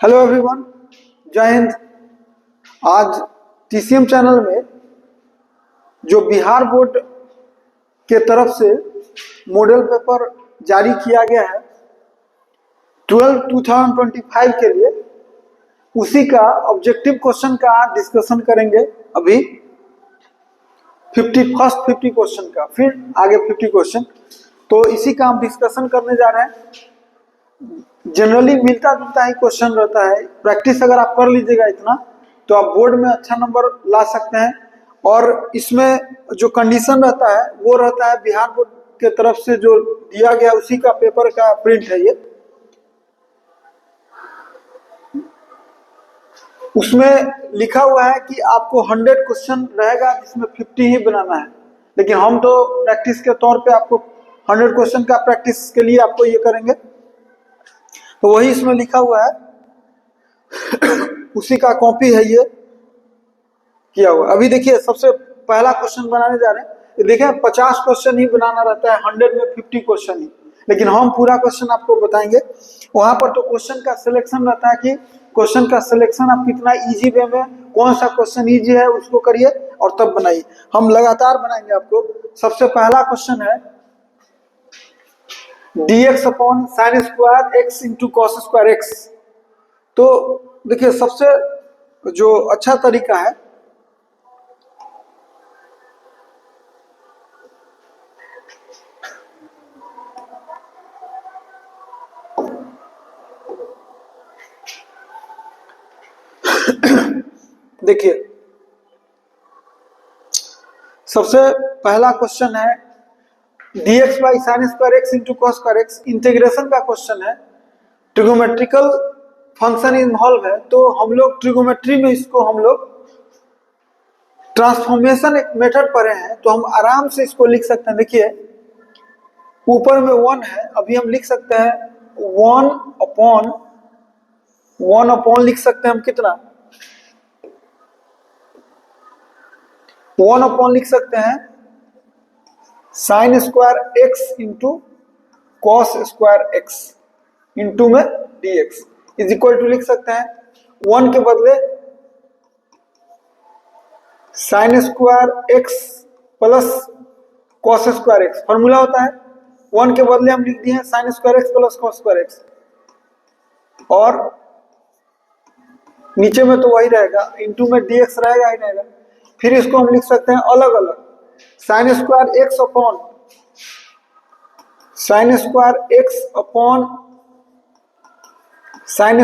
Hello everyone, जय हिंद। आज TCM channel में जो बिहार बोर्ड के तरफ से मॉडल पेपर जारी किया गया है 2025 के लिए, उसी का ऑब्जेक्टिव क्वेश्चन का डिस्कशन करेंगे। अभी 50 क्वेश्चन का, फिर आगे 50 क्वेश्चन, तो इसी का हम डिस्कशन करने जा रहे हैं। जनरली मिलता जुलता ही क्वेश्चन रहता है। प्रैक्टिस अगर आप कर लीजिएगा इतना, तो आप बोर्ड में अच्छा नंबर ला सकते हैं। और इसमें जो कंडीशन रहता है वो रहता है बिहार बोर्ड के तरफ से जो दिया गया उसी का पेपर का प्रिंट है ये। उसमें लिखा हुआ है कि आपको 100 क्वेश्चन रहेगा जिसमें 50 ही बनाना है, लेकिन हम तो प्रैक्टिस के तौर पे आपको 100 क्वेश्चन का प्रैक्टिस के लिए आपको ये करेंगे, तो वही इसमें लिखा हुआ है। उसी का कॉपी है ये किया हुआ। अभी देखिए, सबसे पहला क्वेश्चन बनाने जा रहे हैं। देखिए 50 क्वेश्चन ही बनाना रहता है, 100 में 50 क्वेश्चन ही, लेकिन हम पूरा क्वेश्चन आपको बताएंगे। वहां पर तो क्वेश्चन का सिलेक्शन रहता है कि क्वेश्चन का सिलेक्शन आप कितना इजी वे में, कौन सा क्वेश्चन इजी है उसको करिए और तब बनाइए। हम लगातार बनाएंगे आपको। सबसे पहला क्वेश्चन है dx upon sine square x into cos square x. तो देखिए, सबसे जो अच्छा तरीका है, देखिए सबसे पहला क्वेश्चन है dx by sine square x into cos square x. Integration का क्वेश्चन है, ट्रिगोमेट्रिकल फंक्शन इन्वॉल्व है, तो हम लोग ट्रिगोमेट्री में इसको हम लोग ट्रांसफॉर्मेशन एक मेथड पढ़े हैं, तो हम आराम से इसको लिख सकते हैं। देखिए ऊपर में 1 है, अभी हम लिख सकते हैं 1 अपॉन लिख सकते हैं हम कितना, 1 अपॉन लिख सकते हैं sine square x into cos square x into में dx इज इक्वल टू लिख सकते हैं 1 के बदले sine square x plus cos square x. Formula होता है 1 के बदले हम लिख दिए हैं sine square x plus cos square x, और नीचे में तो वही रहेगा, इंटू में dx रहेगा ही रहेगा। फिर इसको हम लिख सकते हैं अलग अलग, sine square x upon sine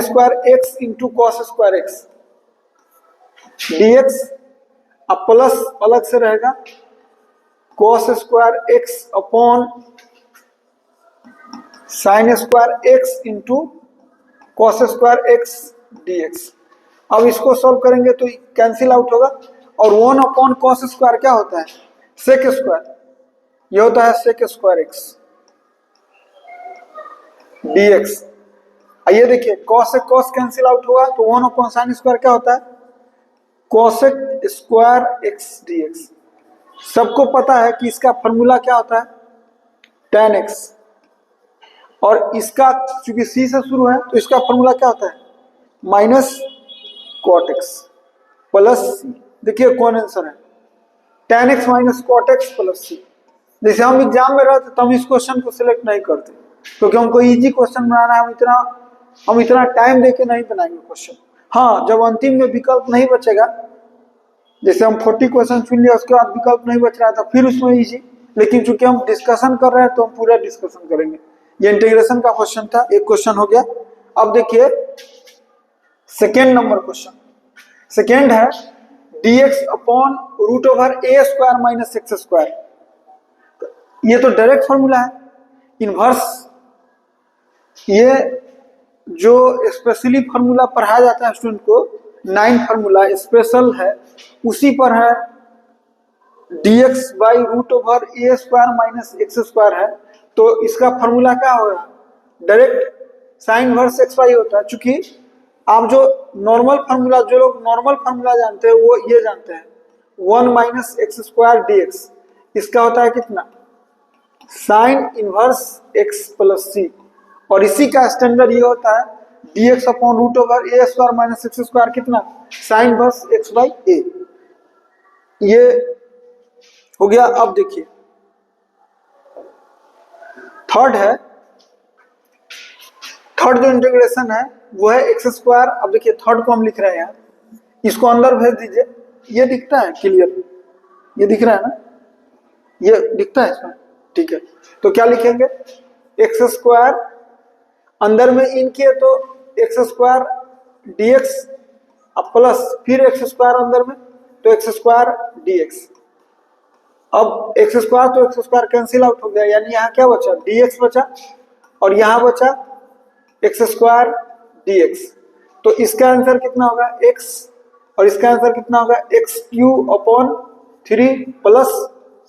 square x into cos square X dx, अब प्लस अलग से रहेगा cos square x upon sine square x into cos square X dx। अब इसको सॉल्व करेंगे तो कैंसिल आउट होगा, और 1 अपॉन कॉस स्क्वायर क्या होता है, सेक स्क्वायर, ये होता है सेक स्क्वायर एक्स dx। आइए देखिए, कॉस से कॉस कैंसिल आउट हुआ, तो 1 अपॉन साइन स्क्वायर क्या होता है, कॉसेक स्क्वायर एक्स dx। सबको पता है कि इसका फॉर्मूला क्या होता है, tan x, और इसका चूंकि c से शुरू है तो इसका फॉर्मूला क्या होता है, minus cot x plus C. देखिए कौन आंसर है, tan x minus cot x plus C. जैसे हम एग्जाम में रहते तो हम इस क्वेश्चन को सिलेक्ट नहीं करते, क्योंकि हमको इजी क्वेश्चन बनाना है। हम इतना टाइम देके नहीं बनाएंगे क्वेश्चन। हाँ, जब अंतिम में विकल्प नहीं बचेगा, जैसे हम 40 क्वेश्चन चुन लिया, उसके बाद विकल्प नहीं बच रहा था, फिर उसमें इजी। लेकिन चूंकि हम डिस्कशन कर रहे हैं तो हम पूरा डिस्कशन करेंगे। ये इंटीग्रेशन का क्वेश्चन था, एक क्वेश्चन हो गया। अब देखिए सेकेंड नंबर क्वेश्चन। सेकेंड है dx upon root over A square minus x square. ये तो डायरेक्ट फॉर्मूला है, इनवर्स। ये जो स्पेशली फॉर्मूला पढ़ाया जाता है स्टूडेंट को, 9 फॉर्मूला स्पेशल है, उसी पर है। dx by root over A square minus x square है, तो इसका फॉर्मूला क्या होगा, direct sine inverse X Y होता है। चूंकि आप जो नॉर्मल फार्मूला, जो लोग नॉर्मल फार्मूला जानते हैं वो ये जानते हैं 1 माइनस एक्स स्क्वायर dx, इसका होता है कितना, sign inverse x plus C. और इसी का स्टैंडर्ड ये होता है dx upon root over A square minus x square कितना, साइन इनवर्स एक्स बाई ए। ये हो गया। अब देखिए थर्ड है, थर्ड जो इंटीग्रेशन है वो है एक्स स्क्वायर। अब देखिए थर्ड को हम लिख रहे हैं, इसको अंदर भेज दीजिए। ये दिखता है क्लियर, ये दिख रहा है ना, ये दिखता है इसमें, ठीक है। तो क्या लिखेंगे, एक्स स्क्वायर अंदर में इन किए तो एक्स स्क्वायर dx अब प्लस फिर एक्स स्क्वायर अंदर में तो एक्स स्क्वायर dx। अब एक्स स्क्वायर तो एक्स स्क्वायर कैंसिल आउट हो गया, यानी यहाँ क्या बचा, dx बचा और यहाँ बचा एक्स स्क्वायर dx। तो इसका आंसर कितना होगा x, और इसका आंसर कितना होगा एक्स क्यू अपॉन 3 प्लस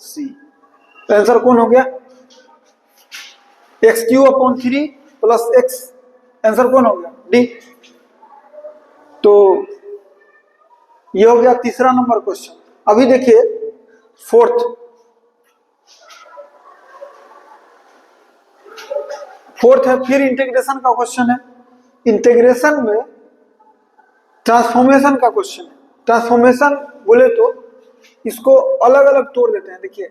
सी। तो आंसर कौन हो गया, x Q upon 3 plus x, answer कौन हो गया डी। तो ये हो गया तीसरा नंबर क्वेश्चन। अभी देखिए फोर्थ है, फिर इंटीग्रेशन का क्वेश्चन है। इंटीग्रेशन में ट्रांसफॉर्मेशन का क्वेश्चन है। ट्रांसफॉर्मेशन बोले तो इसको अलग अलग तोड़ देते हैं। देखिए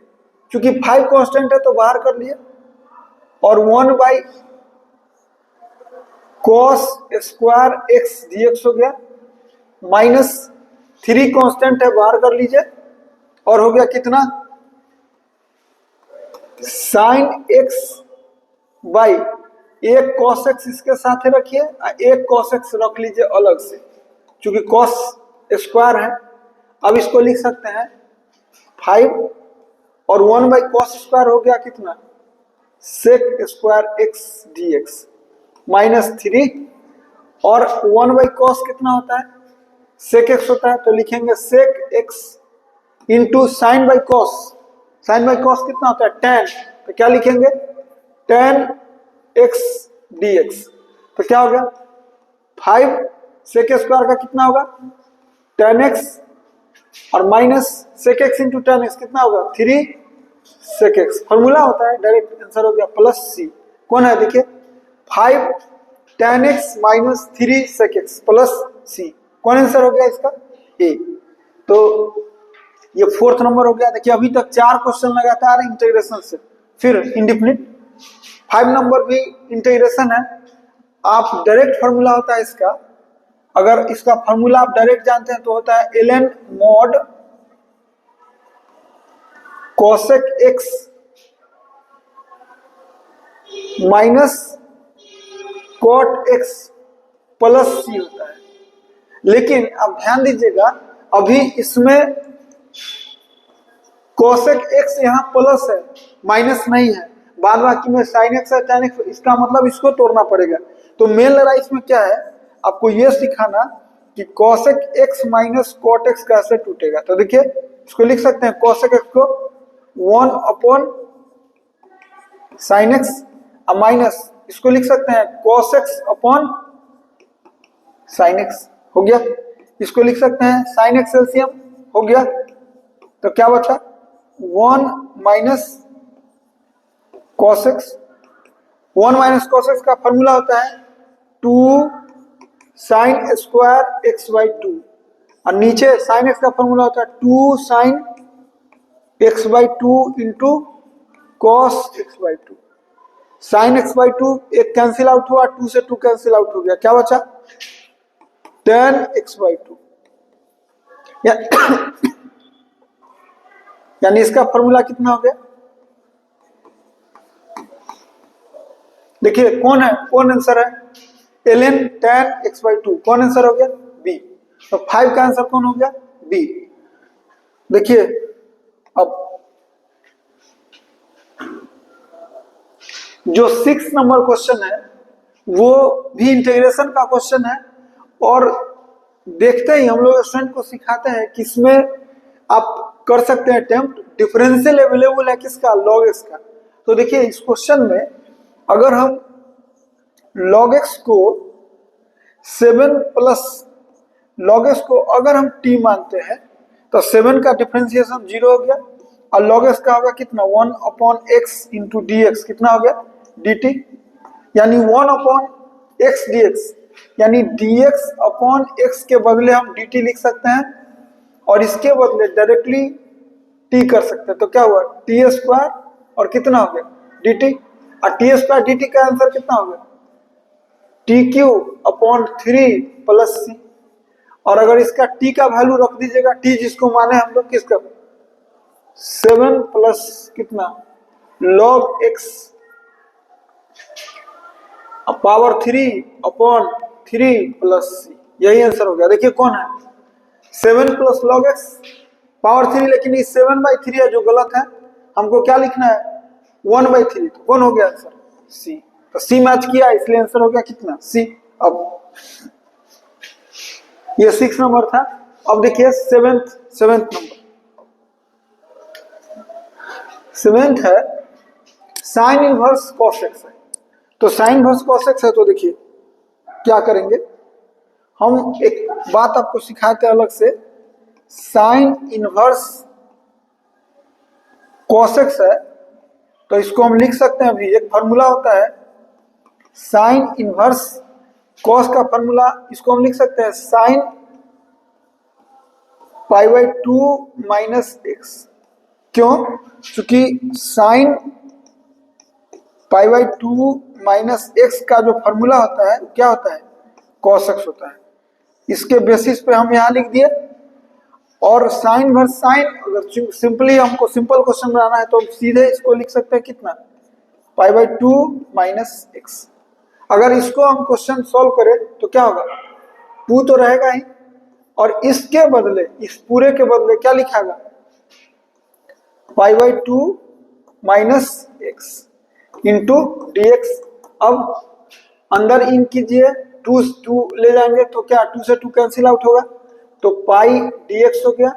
क्योंकि 5 कांस्टेंट है तो बाहर कर लिए, और 1 by cos square X dx हो गया, माइनस 3 कांस्टेंट है बाहर कर लीजिए, और हो गया कितना, साइन एक्स बाई एक कॉस एक्स इसके साथ ही रखिए, एक कॉस एक्स रख लीजिए अलग से, क्योंकि कॉस स्क्वायर है। अब इसको लिख सकते हैं 5 और 1 बाई कॉस स्क्वायर हो गया कितना, sec square X dx minus 3, और 1 बाई कॉस कितना होता है, सेक एक्स होता है, तो लिखेंगे sec X into sine by cos. Sine by cos कितना होता है, tan, तो क्या लिखेंगे tan एक्स dx। तो क्या हो गया 5 सेक स्क्वायर का कितना होगा tan x, और minus sec X into tan x कितना होगा 3 सेक एक्स। फॉर्मूला होता है, डायरेक्ट आंसर हो गया प्लस सी। कौन है देखिए 5 tan x minus 3 sec x plus C, कौन आंसर हो गया इसका ए। तो ये फोर्थ नंबर हो गया। देखिए अभी तक 4 क्वेश्चन लगातार इंटीग्रेशन से, फिर इंडिफिनिट। 5 नंबर भी इंटीग्रेशन है। आप डायरेक्ट फॉर्मूला होता है इसका, अगर इसका फॉर्मूला आप डायरेक्ट जानते हैं तो होता है ln mod cosec x minus cot x plus C होता है। लेकिन आप ध्यान दीजिएगा अभी इसमें cosec x यहाँ प्लस है, माइनस नहीं है। बाद बाकी में sin x है tan x, इसका मतलब इसको तोड़ना पड़ेगा। तो मेन लड़ाई इसमें क्या है, आपको यह सिखाना कि cosec x minus cot x कैसे टूटेगा। तो देखिए इसको लिख सकते हैं cosec x को 1 अपॉन sin x, माइनस इसको लिख सकते हैं cos x upon sin x, हो गया। इसको लिख सकते हैं sin x एलसीएम, हो गया। तो क्या बचा 1 minus cos x। 1 minus cos x का फॉर्मूला होता है 2 साइन स्क्वायर एक्स बाई 2, और नीचे साइन एक्स का फॉर्मूला होता है 2 sine x by 2 into cos x by 2। Sine x by 2 एक कैंसिल आउट हुआ, 2 से 2 कैंसिल आउट हो गया, क्या बचा tan एक्स बाई 2। यानी इसका फॉर्मूला कितना हो गया, देखिए कौन है, कौन आंसर है ln tan x बाई 2, कौन आंसर हो गया बी। तो 5 का आंसर कौन हो गया बी। देखिए अब जो 6 नंबर क्वेश्चन है वो भी इंटीग्रेशन का क्वेश्चन है, और देखते ही हम लोग स्टूडेंट को सिखाते हैं कि इसमें आप कर सकते हैं अटेम्प्ट। डिफरेंशियल अवेलेबल है किसका, log x का। तो देखिए इस क्वेश्चन में अगर हम log x को 7 प्लस log x को अगर हम t मानते हैं तो 7 का डिफरेंशिएशन 0 हो गया, और log x का होगा कितना 1 upon x into D x, कितना हो गया dt, यानी 1 अपॉन एक्स डी एक्स। यानी dx अपॉन x के बदले हम dt लिख सकते हैं और इसके बदले डायरेक्टली t कर सकते हैं। तो क्या हुआ, टी स्क्वायर और कितना हो गया dt, और टी स्क्वायर dt का आंसर कितना हो गया T Q upon 3 plus C. और अगर इसका t का वैल्यू रख दीजिएगा, t जिसको माने हम लोग किसका 7 प्लस कितना log x power 3 upon 3 plus C, यही आंसर हो गया। देखिए कौन है 7 प्लस log x पावर 3, लेकिन ये 7/3 है जो गलत है, हमको क्या लिखना है 1/3। तो कौन हो गया आंसर सी। तो सी मैच किया इसलिए आंसर हो गया कितना सी। अब ये 6 नंबर था। अब देखिए सेवेंथ नंबर, सेवेंथ है साइन इनवर्स कॉस एक्स है। तो साइन इनवर्स कॉस एक्स है, तो देखिए क्या करेंगे हम, एक बात आपको सिखाते हैं अलग से। साइन इनवर्स कॉस एक्स है तो इसको हम लिख सकते हैं, अभी एक फॉर्मूला होता है साइन इनवर्स कॉस का फॉर्मूला, इसको हम लिख सकते हैं साइन π/2 माइनस एक्स। क्यों, क्योंकि साइन π/2 माइनस एक्स का जो फॉर्मूला होता है क्या होता है कॉस एक्स होता है। इसके बेसिस पे हम यहाँ लिख दिए। और साइन वर्स साइन, अगर सिंपली हमको सिंपल क्वेश्चन बनाना है तो हम सीधे इसको लिख सकते हैं कितना π/2 माइनस एक्स। अगर इसको हम क्वेश्चन सॉल्व करें तो क्या होगा 2 तो रहेगा ही, और इसके बदले इस पूरे के बदले क्या लिखागा π/2 माइनस एक्स इंटू dx। अब अंदर इन कीजिए, 2 ले जाएंगे तो क्या 2 से 2 कैंसिल आउट होगा, तो पाई dx हो गया,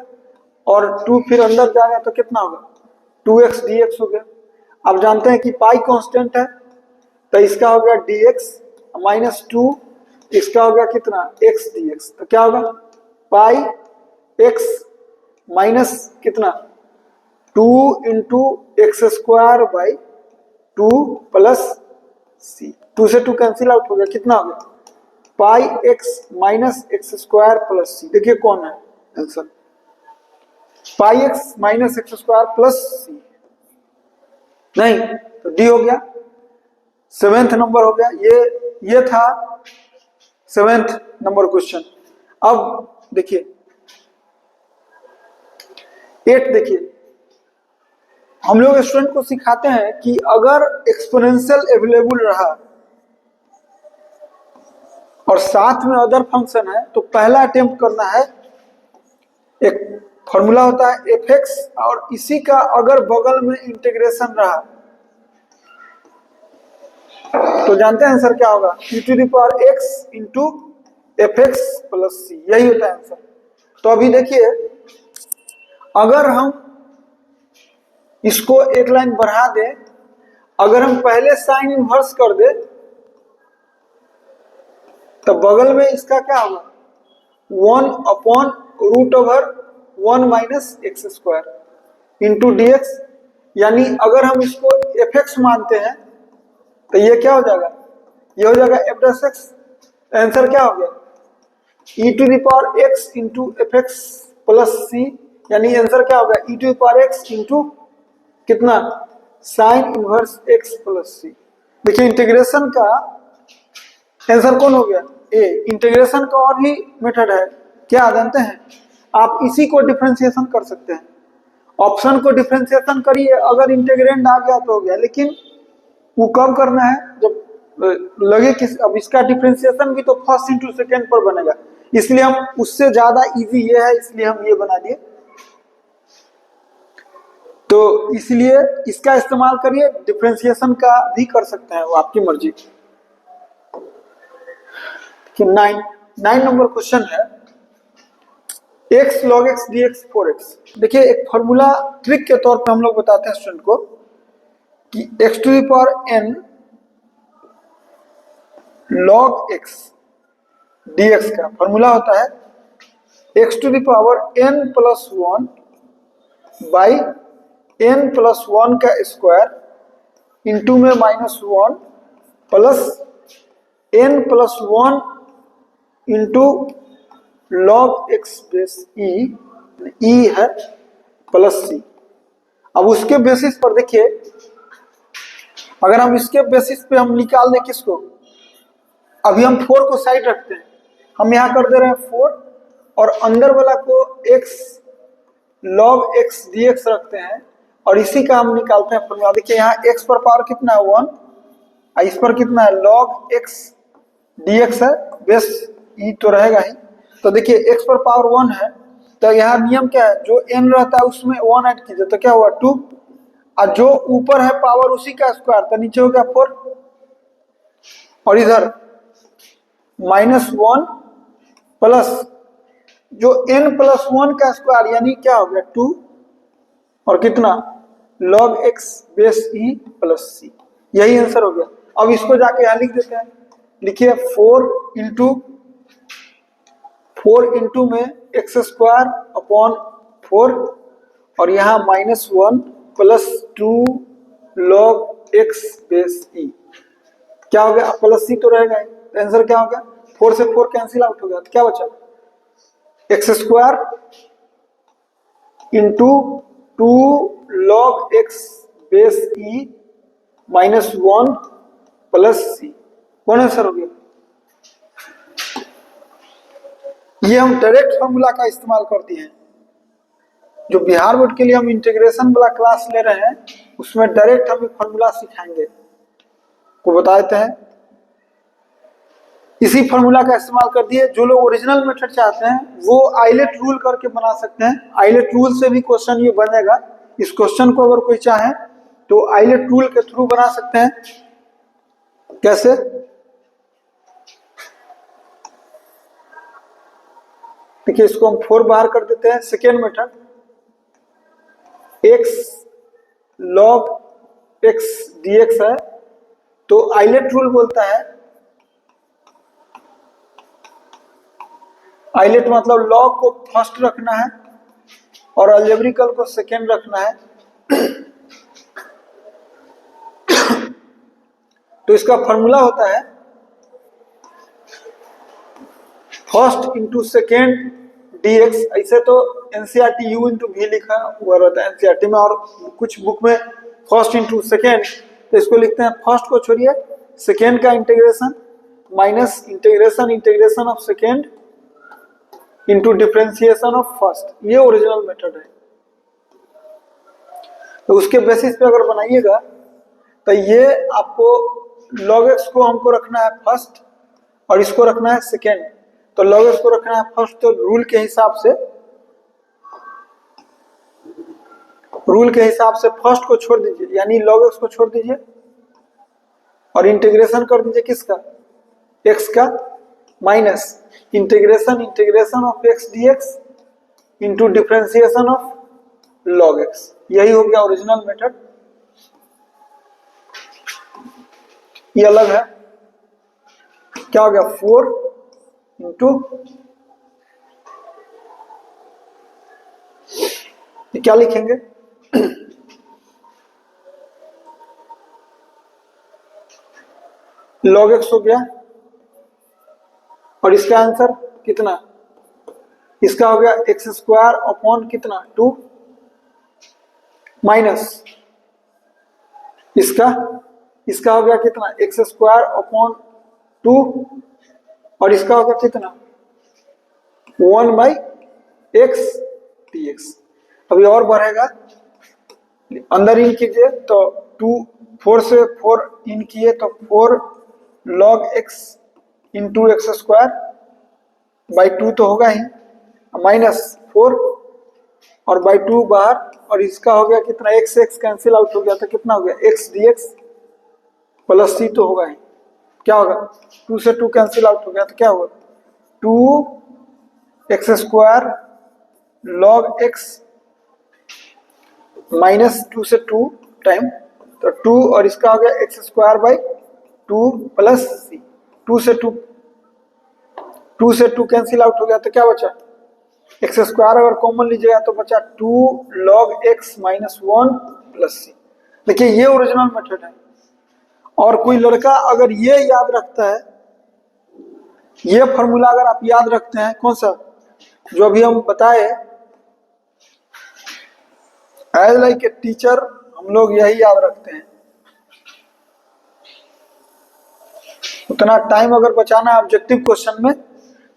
और 2 फिर अंदर जाएगा तो कितना होगा 2x dx हो गया। अब जानते हैं कि पाई कांस्टेंट है, तो इसका हो गया dx माइनस 2, इसका हो गया कितना x dx। तो क्या होगा पाई x माइनस कितना 2 into x square by 2 plus C. 2 से 2 कैंसिल आउट हो गया, कितना हो गया pi x minus x square plus C. देखिए कौन है answer pi x minus x square plus C, नहीं तो डी हो गया। 7th नंबर हो गया। ये था 7th नंबर क्वेश्चन। अब देखिए 8, देखिए हम लोग स्टूडेंट को सिखाते हैं कि अगर एक्सपोनेंशियल अवेलेबल रहा और साथ में अदर फंक्शन है तो पहला अटेम्प्ट करना है, एक फॉर्मूला होता है fx और इसी का अगर बगल में इंटीग्रेशन रहा तो जानते हैं आंसर क्या होगा e⁻x into fx plus C, यही होता है आंसर। तो अभी देखिए अगर हम इसको एक लाइन बढ़ा दें, अगर हम पहले साइन इनवर्स कर दे तो बगल में इसका क्या होगा 1/√1 minus x square into dx। यानी अगर हम इसको fx मानते हैं तो ये क्या हो जाएगा, ये हो जाएगा f'(x). आंसर क्या हो गया e⁻x into fx plus C, यानी आंसर क्या होगा e⁻x इंटू कितना sine inverse x plus C. देखिए इंटीग्रेशन का आंसर कौन हो गया ए। इंटीग्रेशन का और भी मेथड है, क्या जानते हैं आप, इसी को डिफरेंशिएशन कर सकते हैं। ऑप्शन को डिफरेंशिएशन करिए, अगर इंटीग्रेंड आ गया तो हो गया, लेकिन वो कब करना है जब लगे कि अब इसका डिफरेंशिएशन भी तो फर्स्ट इंटू सेकेंड पर बनेगा, इसलिए हम उससे ज्यादा इजी ये है इसलिए हम ये बना दिए। तो इसलिए इसका इस्तेमाल करिए, डिफरेंशिएशन का भी कर सकते हैं, वो आपकी मर्जी। कि 9 नंबर क्वेश्चन है x log x dx 4x। देखिए एक फॉर्मूला ट्रिक के तौर पे हम लोग बताते हैं स्टूडेंट को कि x⁻n log x dx का फॉर्मूला होता है x⁻n plus 1 by n plus 1 का स्क्वायर इंटू में -1 plus n plus 1 into log x base e है प्लस सी। अब उसके बेसिस पर देखिए, अगर हम इसके बेसिस पे हम निकाल दें किसको, अभी हम 4 को साइड रखते हैं, हम यहां कर दे रहे हैं 4 और अंदर वाला को x log x dx रखते हैं और इसी का हम निकालते हैं फॉर्मूला। देखिए यहाँ x पर पावर कितना है 1, इस पर कितना है log x dx है, बेस ई तो रहेगा ही। तो देखिए x पर पावर 1 है, तो यहाँ नियम क्या है, जो n रहता है उसमें 1 ऐड कीजिए तो क्या हुआ 2, और जो ऊपर है पावर उसी का स्क्वायर तो नीचे हो गया 4, और इधर -1 प्लस जो n+1 का स्क्वायर यानी क्या हो गया 2 और कितना log x base e plus C, यही आंसर हो गया। अब इसको जाके यहां लिख देते हैं, लिखिए 4 इंटू में x² अपॉन 4 और यहाँ -1 प्लस 2 log x बेस ई, क्या हो गया प्लस सी तो रहेगा ही, आंसर क्या हो गया 4 से 4 कैंसिल आउट हो गया तो क्या बचा x² into 2 log x base e -1 plus C, कौन आंसर हो गया। ये हम डायरेक्ट फॉर्मूला का इस्तेमाल करते हैं, जो बिहार बोर्ड के लिए हम इंटीग्रेशन वाला क्लास ले रहे हैं उसमें डायरेक्ट हम फॉर्मूला सिखाएंगे, को बता देते हैं। इसी फॉर्मूला का इस्तेमाल कर दिए, जो लोग ओरिजिनल मेथड चाहते हैं वो आइलेट रूल करके बना सकते हैं, आइलेट रूल से भी क्वेश्चन ये बनेगा। इस क्वेश्चन को अगर कोई चाहे तो आइलेट रूल के थ्रू बना सकते हैं। कैसे, देखिए इसको हम 4 बाहर कर देते हैं। Second method x log x dx है, तो आइलेट रूल बोलता है, आइलेट मतलब लॉग को फर्स्ट रखना है और अलजेब्रिकल को सेकेंड रखना है। तो इसका फॉर्मूला होता है फर्स्ट इंटू सेकेंड dx, ऐसे तो एनसीईआरटी u इंटू वी लिखा हुआ रहता है एनसीईआरटी में, और कुछ बुक में फर्स्ट इंटू सेकेंड, तो इसको लिखते हैं फर्स्ट को छोड़िए सेकेंड का integration minus integration of second into differentiation of first, ये ओरिजिनल मेथड है। तो उसके बेसिस पे अगर बनाइएगा तो ये आपको log x को हमको रखना है फर्स्ट और इसको रखना है सेकेंड, तो log x को रखना है फर्स्ट, तो रूल के हिसाब से फर्स्ट को छोड़ दीजिए, यानी log x को छोड़ दीजिए और इंटीग्रेशन कर दीजिए किसका x का, minus integration of x dx into differentiation of log x, यही हो गया ओरिजिनल मेथड। ये अलग है, क्या हो गया 4 इंटू, क्या लिखेंगे log x हो गया और इसका आंसर कितना, इसका हो गया x² अपॉन कितना 2 माइनस इसका हो गया कितना x² अपॉन 2 और इसका होगा कितना 1/x dx। अभी और बढ़ेगा, अंदर इन कीजिए तो 4 से 4 इन किए तो 4 log x into x² by 2 तो होगा ही, माइनस 4 और बाई 2 बाहर, और इसका हो गया कितना x कैंसिल आउट हो गया तो कितना हो गया x dx प्लस c तो होगा ही, क्या होगा 2 से 2 कैंसिल आउट हो गया तो क्या होगा 2x² log x माइनस 2 से 2 टाइम, तो 2 और इसका हो गया x² बाई 2 प्लस c, 2 से 2 कैंसिल आउट हो गया तो क्या बचा x² अगर कॉमन लीजिएगा तो बचा 2 log x minus 1 plus c। देखिए ये ओरिजिनल मेथड है, और कोई लड़का अगर ये याद रखता है ये फॉर्मूला अगर आप याद रखते हैं, कौन सा जो अभी हम बताए, एज लाइक ए टीचर हम लोग यही याद रखते हैं। उतना टाइम अगर बचाना है ऑब्जेक्टिव क्वेश्चन में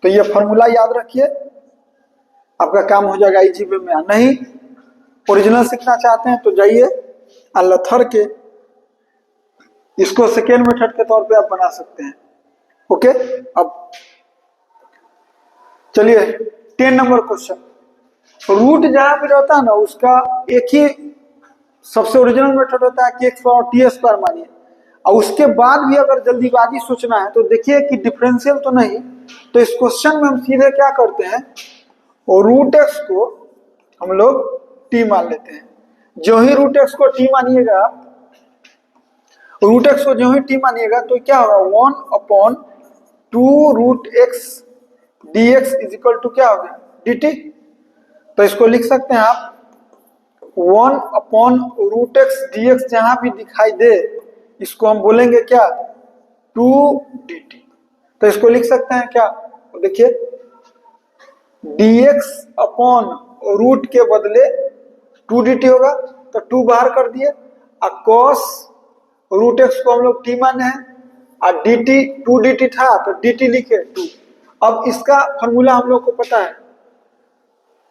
तो ये फॉर्मूला याद रखिए, आपका काम हो जाएगा इजी वे में। नहीं ओरिजिनल सीखना चाहते हैं तो जाइए अल्लाथर के, इसको सेकेंड मेथड के तौर पे आप बना सकते हैं। ओके, अब चलिए 10 नंबर क्वेश्चन। रूट जहां पे रहता है ना उसका एक ही सबसे ओरिजिनल मेथड होता है कि x पावर टी स्क्वायर मानिए, और उसके बाद भी अगर जल्दीबाजी सोचना है तो देखिए कि डिफरेंशियल तो नहीं, तो इस क्वेश्चन में हम सीधे क्या करते हैं, और रूट एक्स को हम लोग टी मान लेते हैं। जो ही रूट एक्स को टी मानिएगा, रूट एक्स को जो ही टी मानिएगा तो क्या होगा 1/2 root X D X is equal to क्या होगा डी टी। तो इसको लिख सकते हैं आप 1/रूट एक्स डी एक्स, जहां भी दिखाई दे इसको हम बोलेंगे क्या 2 डी टी। तो इसको लिख सकते हैं क्या, देखिए dx अपॉन रूट के बदले 2 dt होगा, तो 2 बाहर कर दिए, और cos रूट एक्स को हम लोग t माने हैं, और dt 2 dt था तो dt लिखे 2। अब इसका फॉर्मूला हम लोग को पता है,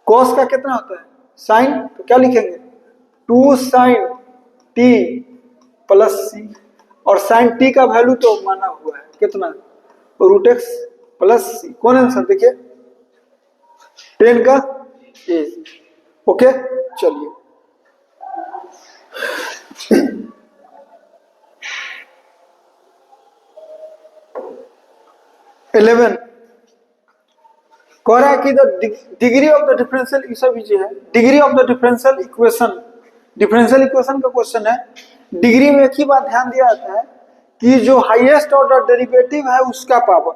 cos का कितना होता है साइन, तो क्या लिखेंगे 2 sin t प्लस सी, और साइन t का वैल्यू तो माना हुआ है कितना रूट एक्स प्लस सी। कौन आंसर देखिए 10 का ए। ओके चलिए 11 कह रहा है कि the degree of the differential, ये सब है degree of the differential equation. Differential equation का क्वेश्चन है, डिग्री में एक ही बात ध्यान दिया जाता है कि जो हाईएस्ट ऑर्डर डेरिवेटिव है उसका पावर।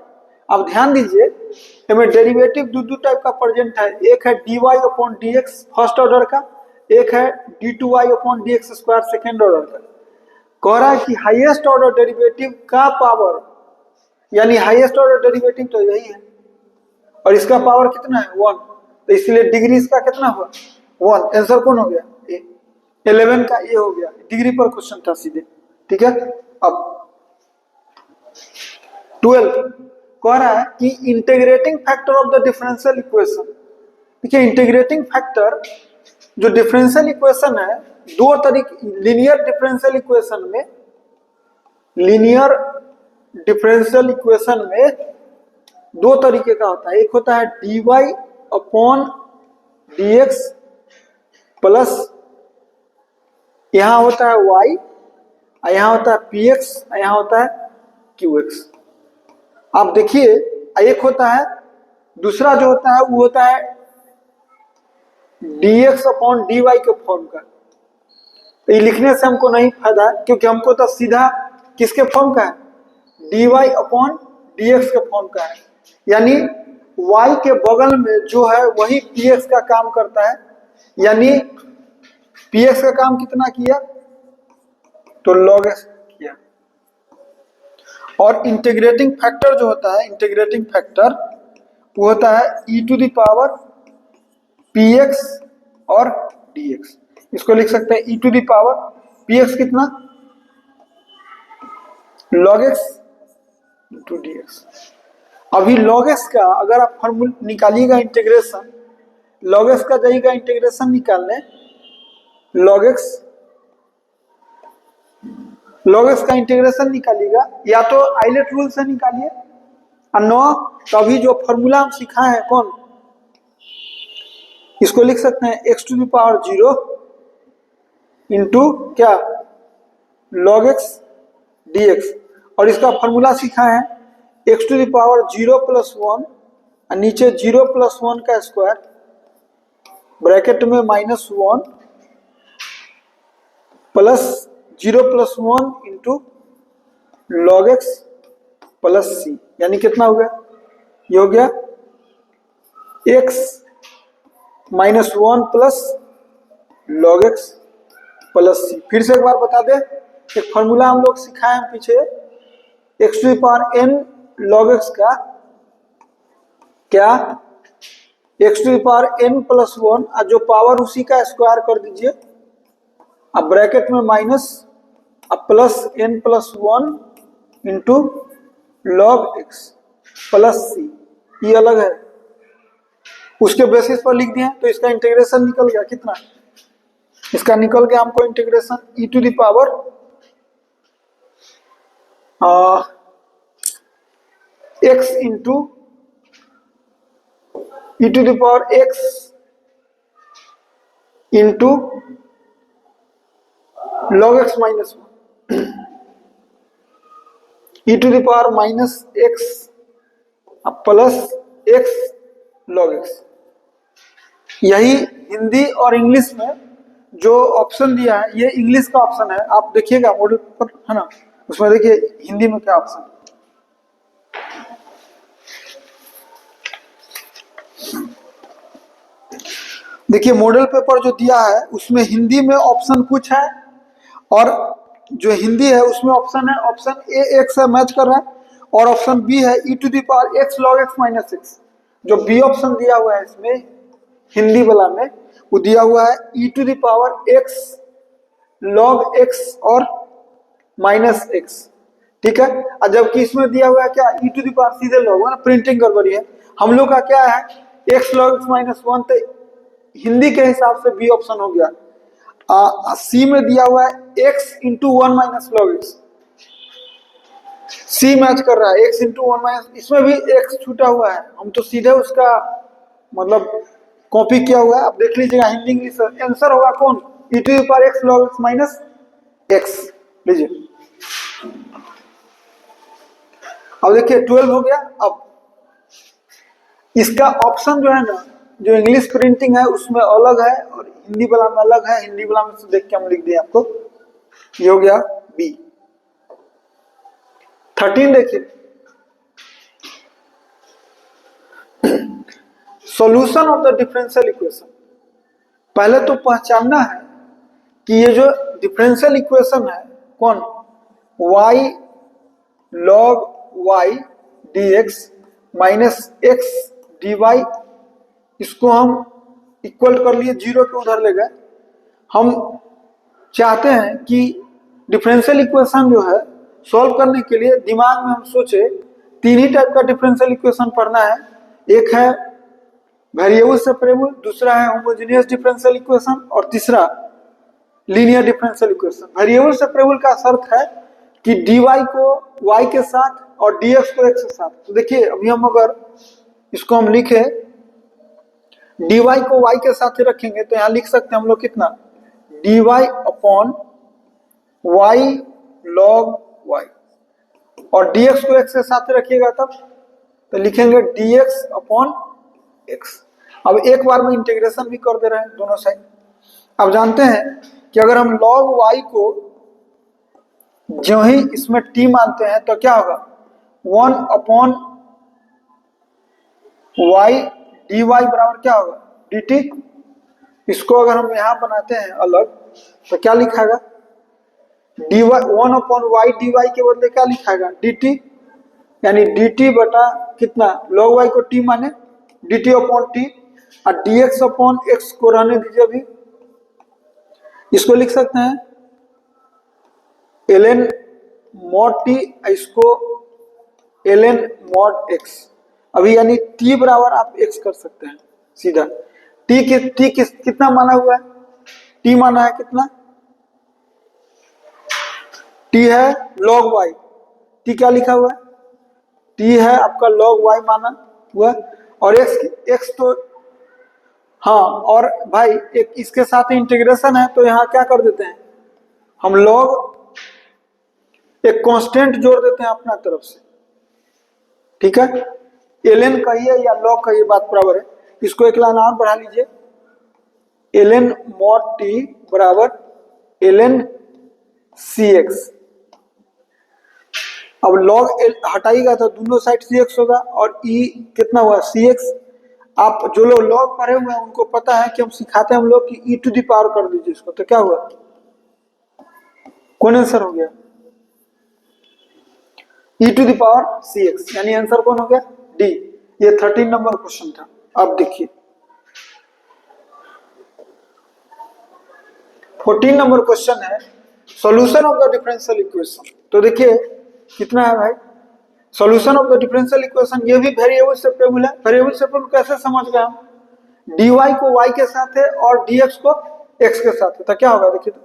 अब ध्यान दीजिए इसमें डेरिवेटिव दो टाइप का प्रेजेंट है, एक है dy upon dx first order का, एक है d2y upon dx square second order का। कह रहा है कि हाईएस्ट ऑर्डर डेरिवेटिव का पावर, यानी हाईएस्ट ऑर्डर डेरिवेटिव तो यही है, और इसका पावर कितना है 1, तो इसलिए डिग्री इसका कितना हुआ 1। आंसर कौन हो गया 11 का ये हो गया, डिग्री पर क्वेश्चन था सीधे। ठीक है, अब 12 कह रहा है कि integrating factor of the differential equation. देखिए इंटीग्रेटिंग फैक्टर जो डिफरेंशियल इक्वेशन है, दो तरीके लीनियर डिफरेंशियल इक्वेशन में, लीनियर डिफरेंशियल इक्वेशन में दो तरीके का होता है। एक होता है dy अपॉन dx प्लस यहां होता है y, यहां होता है px, यहां होता है qx। आप देखिए एक होता है, दूसरा जो होता है वो होता है dx अपॉन dy के फॉर्म का। तो ये लिखने से हमको नहीं फायदा, क्योंकि हमको तो सीधा किसके फॉर्म का है dy अपॉन dx के फॉर्म का है, यानी y के बगल में जो है वही px का काम करता है, यानी px का काम कितना किया तो log s किया। और इंटीग्रेटिंग फैक्टर जो होता है, इंटीग्रेटिंग फैक्टर वो होता है e to the power px और dx। इसको लिख सकते हैं e to the power px कितना log x टू dx। अभी log x का अगर आप फॉर्मूला निकालिएगा इंटीग्रेशन, log x का जाइएगा इंटीग्रेशन निकालने, log x का इंटीग्रेशन निकालिएगा, या तो आइलेट रूल से निकालिए, और नो तो अभी जो फॉर्मूला हम सिखाए हैं कौन, इसको लिख सकते हैं x to the power 0 into क्या log x dx, और इसका फॉर्मूला सिखा है x to the power 0 plus 1 और नीचे 0 प्लस 1 का स्क्वायर ब्रैकेट में -1 plus 0 plus 1 into log x plus C, यानी कितना हो गया, ये हो गया x -1 plus log x plus C. फिर से एक बार बता दे, एक फॉर्मूला हम लोग सिखाए हैं पीछे, x to the power n log x का क्या x to the power n plus 1, जो पावर उसी का स्क्वायर कर दीजिए, अब ब्रैकेट में माइनस, अब plus n plus 1 into log x प्लस c, ये अलग है, उसके बेसिस पर लिख दिए, तो इसका इंटीग्रेशन निकल गया कितना, इसका निकल गया हमको integration e to the power x into e to the power x into log x minus 1 e to the power minus x plus x log x। यही हिंदी और इंग्लिश में जो ऑप्शन दिया है, ये इंग्लिश का ऑप्शन है, आप देखिएगा मॉडल पर है ना, उसमें देखिए हिंदी में क्या ऑप्शन है। देखिए मॉडल पेपर जो दिया है उसमें हिंदी में ऑप्शन कुछ है, और जो हिंदी है उसमें ऑप्शन है, ऑप्शन ए एक्स से मैच कर रहा है, और ऑप्शन बी है e to the power x log x minus X. जो बी ऑप्शन दिया हुआ है इसमें हिंदी वाला में, वो दिया हुआ है e to the power x log x और माइनस एक्स, ठीक है। और जबकि इसमें दिया हुआ है क्या, e टू द पावर सीधे log, ना प्रिंटिंग गड़बड़ी है। हम लोग का क्या है x log x माइनस 1, तो हिंदी के हिसाब से बी ऑप्शन हो गया। सी में दिया हुआ है x into 1 minus log x, C match कर रहा है x इंटू 1 माइनस, इसमें भी x छूटा हुआ है, हम तो सीधे उसका मतलब कॉपी किया हुआ है। अब देख लीजिएगा हिंदी इंग्लिश आंसर होगा कौन, e to the power x log x minus X. लीजिए अब देखिए 12 हो गया। अब इसका ऑप्शन जो है ना, जो इंग्लिश प्रिंटिंग है उसमें अलग है और हिंदी वाला में अलग है। हिंदी वाला में से देख के हम लिख दिए आपको, ये हो गया बी। 13 देखिए, solution of the differential equation. पहले तो पहचानना है कि ये जो डिफरेंशियल इक्वेशन है कौन, y log y dx minus x dy, इसको हम इक्वल कर लिए, जीरो के उधर ले गए। हम चाहते हैं कि डिफरेंशियल इक्वेशन जो है सॉल्व करने के लिए दिमाग में हम सोचे तीन ही टाइप का डिफरेंशियल इक्वेशन पढ़ना है। एक है वेरिएबल सेपरेबल, दूसरा है होमोजेनियस डिफरेंशियल इक्वेशन, और तीसरा linear differential equation. Variable separable का शर्त है कि dy को y के साथ और dx को x के साथ। तो देखिए अभी हम अगर इसको हम लिखे dy को y के साथ ही रखेंगे तो यहां लिख सकते हैं हम लोग कितना, dy upon y log y, और dx को x के साथ रखिएगा तब तो लिखेंगे dx अपॉन x। अब एक बार में इंटीग्रेशन भी कर दे रहे हैं दोनों साइड। अब जानते हैं कि अगर हम log y को जो ही इसमें t मानते हैं तो क्या होगा, 1 अपॉन y dy बराबर क्या होगा dt। इसको अगर हम यहां बनाते हैं अलग तो क्या लिखाएगा, dy 1 अपॉन y dy के बदले क्या लिखाएगा dt, यानी dt बटा कितना, log y को t माने dt अपॉन t, और dx अपॉन x को रहने दीजिए अभी। इसको लिख सकते हैं ln mod t, इसको ln mod x। अभी यानी t बराबर आप x कर सकते हैं सीधा। t कितना माना हुआ है, t माना है कितना, t है log y, t क्या लिखा हुआ है, t है आपका log y माना हुआ, और x तो हाँ, और भाई एक इसके साथ इंटीग्रेशन है तो यहाँ क्या कर देते हैं हम लोग, एक कांस्टेंट जोड़ देते हैं अपना तरफ से, ठीक है। ln कहिए या log कहिए बात बराबर है। इसको एक लाइन और बढ़ा लीजिए, ln mod t बराबर ln cx। अब log हटाइएगा तो दोनों साइड cx होगा, और e कितना हुआ cx। आप जो लोग log पढ़े हुए हैं उनको पता है कि हम सिखाते हैं हम लोग कि e टू द पावर कर दीजिए इसको, तो क्या हुआ, कौन आंसर हो गया, e to the power cx, यानी आंसर कौन हो गया d। ये 13 नंबर क्वेश्चन था। अब देखिए 14 नंबर क्वेश्चन है solution of the differential equation. तो देखिए कितना है भाई, solution of the differential equation, ये भी वेरिएबल सेपरेबल है। वेरिएबल सेपरेबल कैसे समझ गए हम, dy को y के साथ है और dx को x के साथ है, तो क्या होगा देखिए। तो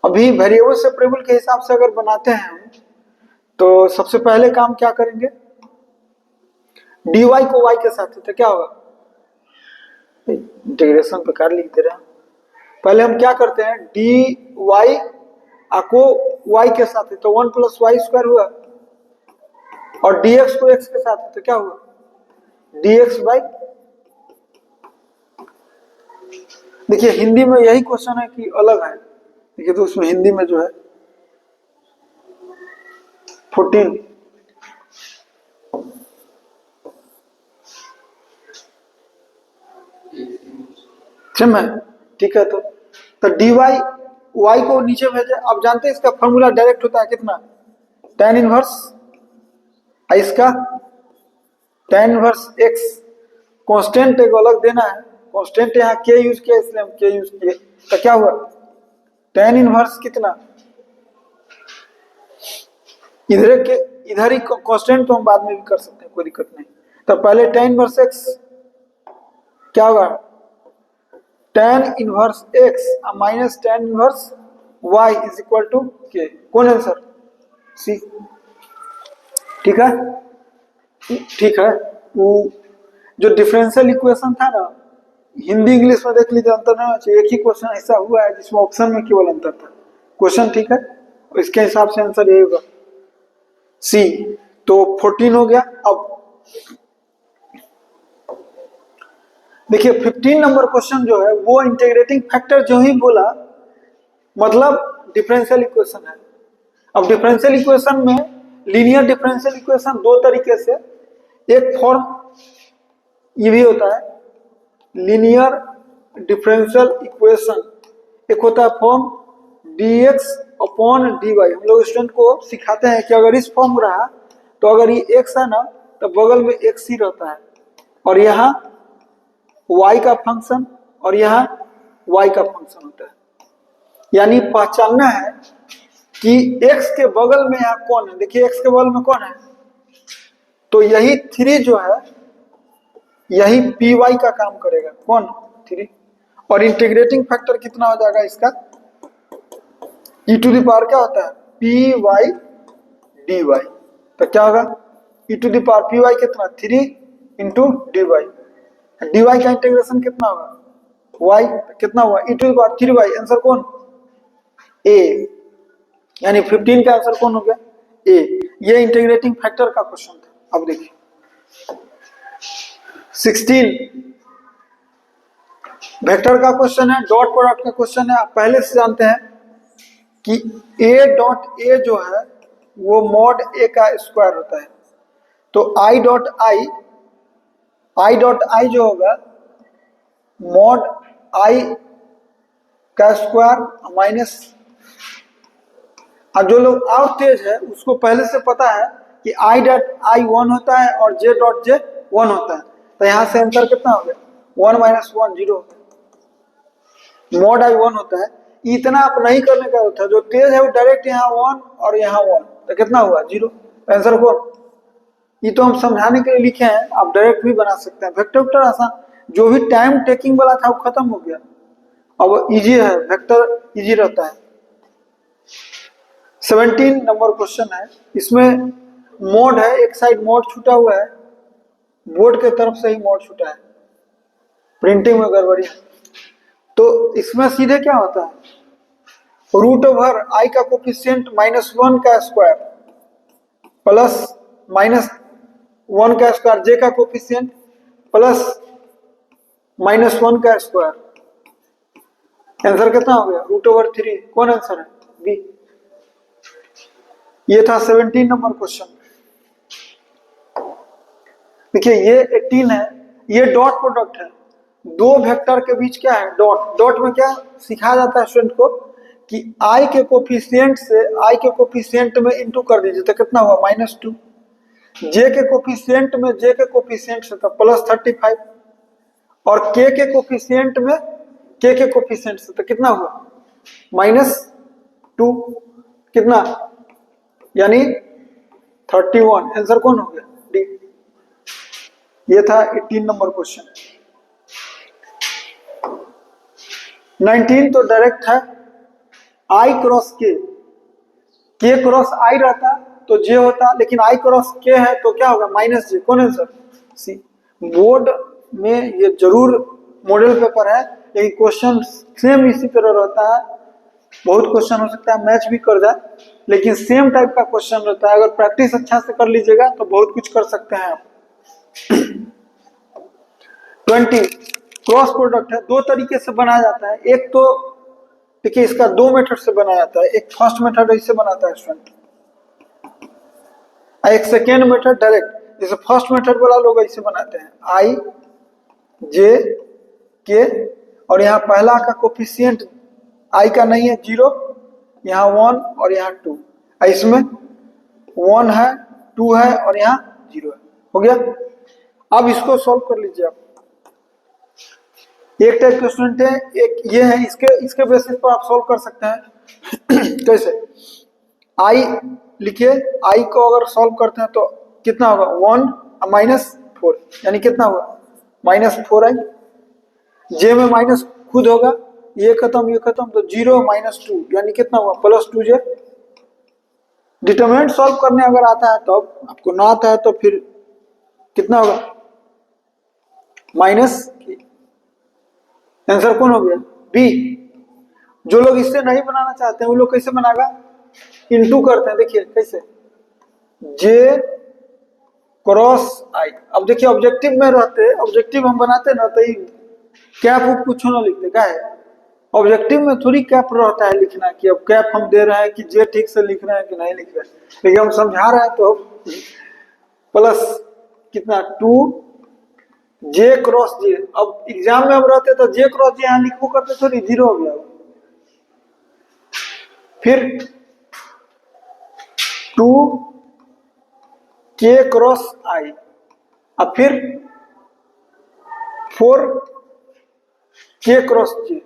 अभी वेरिएबल सेपरेबल के हिसाब से अगर बनाते हैं हम, तो सबसे पहले काम क्या करेंगे, dy को y के साथ है तो क्या होगा, इंटीग्रेशन प्रकार लिख दे रहे हैं। पहले हम क्या करते हैं, dy को y के साथ है तो 1 + y² हुआ, और dx को x के साथ है तो क्या हुआ, dx/। देखिए हिंदी में यही क्वेश्चन है कि अलग है, देखिए तो उसमें हिंदी में जो है 14 सेम है, ठीक है। तो dy y को नीचे भेजे। अब जानते हैं इसका फॉर्मूला डायरेक्ट होता है कितना, tan इनवर्स, इसका tan इनवर्स x, कांस्टेंट एक अलग देना है, कांस्टेंट यहाँ k यूज किया इसलिए हम k यूज किए, तो क्या हुआ tan इनवर्स कितना, इधर ही कांस्टेंट तो हम बाद में भी कर सकते हैं, कोई दिक्कत नहीं। तो पहले tan इनवर्स x क्या होगा, tan inverse x minus tan inverse y is equal to k। कौन आंसर, सी, ठीक है। ठीक है, वो जो डिफरेंशियल इक्वेशन था ना, हिंदी इंग्लिश में देख लीजिए अंतर नहीं होना चाहिए। एक ही क्वेश्चन ऐसा हुआ है जिसमें ऑप्शन में केवल अंतर था क्वेश्चन, ठीक है। इसके हिसाब से आंसर यही होगा सी। तो 14 हो गया। अब देखिए 15 नंबर क्वेश्चन जो है वो इंटीग्रेटिंग फैक्टर जो ही बोला मतलब डिफरेंशियल इक्वेशन है। अब डिफरेंशियल इक्वेशन में लीनियर डिफरेंशियल इक्वेशन दो तरीके से, एक फॉर्म ये भी होता है लीनियर डिफरेंशियल इक्वेशन, एक होता है फॉर्म dx/dy। हम लोग स्टूडेंट को सिखाते हैं कि अगर इस फॉर्म रहा तो अगर ये x है ना तो बगल में x ही रहता है, और यहाँ y का फंक्शन और यहाँ y का फंक्शन होता है। यानी पहचानना है कि x के बगल में यहाँ कौन है। देखिए x के बगल में कौन है, तो यही 3 जो है यही py का काम करेगा, कौन 3। और इंटीग्रेटिंग फैक्टर कितना हो जाएगा इसका, e टू द पावर क्या होता है py dy। तो क्या होगा e to the power py कितना 3 इंटू dy। dy का इंटीग्रेशन कितना होगा y कितना हुआ e to the power 3y। Answer कौन a, यानी 15 का आंसर कौन हो गया a। ये इंटीग्रेटिंग फैक्टर का क्वेश्चन था। अब देखिए 16 वेक्टर का क्वेश्चन है, डॉट प्रोडक्ट का क्वेश्चन है। आप पहले से जानते हैं कि a डॉट a जो है वो मॉड a का स्क्वायर होता है। तो i डॉट i जो होगा मॉड i का स्क्वायर माइनस। अब जो लोग और तेज है उसको पहले से पता है कि i डॉट i 1 होता है और j डॉट j 1 होता है। तो यहां से आंसर कितना हो गया 1 माइनस 1 0 होता है, मॉड i 1 होता है। इतना आप नहीं करने का होता है, जो तेज है वो डायरेक्ट यहाँ 1 और यहाँ 1, तो कितना हुआ 0। आंसर कौन, ये तो हम समझाने के लिए लिखे हैं, आप डायरेक्ट भी बना सकते हैं। वेक्टर वेक्टर आसान, जो भी टाइम टेकिंग वाला था वो खत्म हो गया, अब इजी है, वेक्टर इजी रहता है। 17 नंबर क्वेश्चन है, इसमें मोड है, एक साइड मोड छूटा हुआ है, बोर्ड के तरफ से ही मोड छूटा है, प्रिंटिंग में गड़बड़ी है। तो इसमें सीधे क्या होता है रूट ओवर i का कोफिशिएंट -1 का स्क्वायर प्लस -1 का स्क्वायर, j का कोफिशिएंट प्लस -1 का स्क्वायर। आंसर कितना हो गया √3। कौन आंसर है बी। ये था 17 नंबर क्वेश्चन। देखिए ये 18 है, ये डॉट प्रोडक्ट है। दो वेक्टर के बीच क्या है डॉट। डॉट में क्या सिखाया जाता है स्टूडेंट को कि आई के कोफिशिएंट से आई के कोफिशिएंट में इंटू कर दीजिए तो कितना हुआ -2, जे के कोफिशिएंट में जे के कोफिशिएंट से तो +35 और के कोफिशिएंट में के कोफिशिएंट से तो कितना हुआ -2, कितना यानी 31। आंसर कौन हो गया डी। ये था 18 नंबर क्वेश्चन। 19 तो डायरेक्ट है, आई क्रॉस के क्रॉस आई रहता तो जे होता, लेकिन आई क्रॉस के है तो क्या होगा -j। कौन आंसर सी। बोर्ड में ये जरूर मॉडल पेपर है, लेकिन क्वेश्चन सेम इसी तरह रहता है। बहुत क्वेश्चन हो सकता है मैच भी कर जाए, लेकिन सेम टाइप का क्वेश्चन रहता है। अगर प्रैक्टिस अच्छा से कर लीजिएगा तो बहुत कुछ कर सकते हैं आप। 20 क्रॉस प्रोडक्ट है, दो तरीके से बनाया जाता है। एक तो देखिए इसका दो मेथड से बनाया जाता है। एक फर्स्ट मेथड ऐसे बनाता है स्टूडेंट, एक सेकेंड मेथड डायरेक्ट। जैसे फर्स्ट मेथड वाला लोग ऐसे बनाते हैं आई जे के, और यहाँ पहला का कोफिशिएंट आई का नहीं है 0, यहाँ 1 और यहाँ 2, इसमें 1 है 2 है और यहाँ 0 है। हो गया। अब इसको सॉल्व कर लीजिए आप। एक टाइप के स्टूडेंट है, एक ये है, इसके बेसिस पर आप सॉल्व कर सकते हैं। कैसे आई लिखिए, आई को अगर सॉल्व करते हैं तो कितना होगा 1 -4, यानी कितना हुआ -4 आई। जे में माइनस खुद होगा, ये खत्म तो 0 -2 यानी कितना हुआ +2j। डिटरमिनेंट सॉल्व करने अगर आता है तो आपको ना आता है तो फिर कितना होगा -k। आंसर कौन हो गया बी। जो लोग इससे नहीं बनाना चाहते हैं वो लोग कैसे बनाएगा, इनटू करते हैं। देखिए कैसे जे क्रॉस आई। अब देखिए ऑब्जेक्टिव में रहते, ऑब्जेक्टिव हम बनाते ना तो कैप कुछ ना लिखते, क्या है ऑब्जेक्टिव में थोड़ी कैप रहता है लिखना कि अब कैप हम दे रहे हैं कि जे ठीक से लिख रहे हैं कि नहीं लिख रहे हैं, लेकिन हम समझा रहे हैं तो प्लस कितना 2 जे क्रॉस जे। अब एग्जाम में हम रहते तो जे क्रॉस जे यहाँ लिखो करते थोड़ी 0 हो गया। फिर 2 के क्रॉस आई, अब फिर 4 के क्रॉस जे।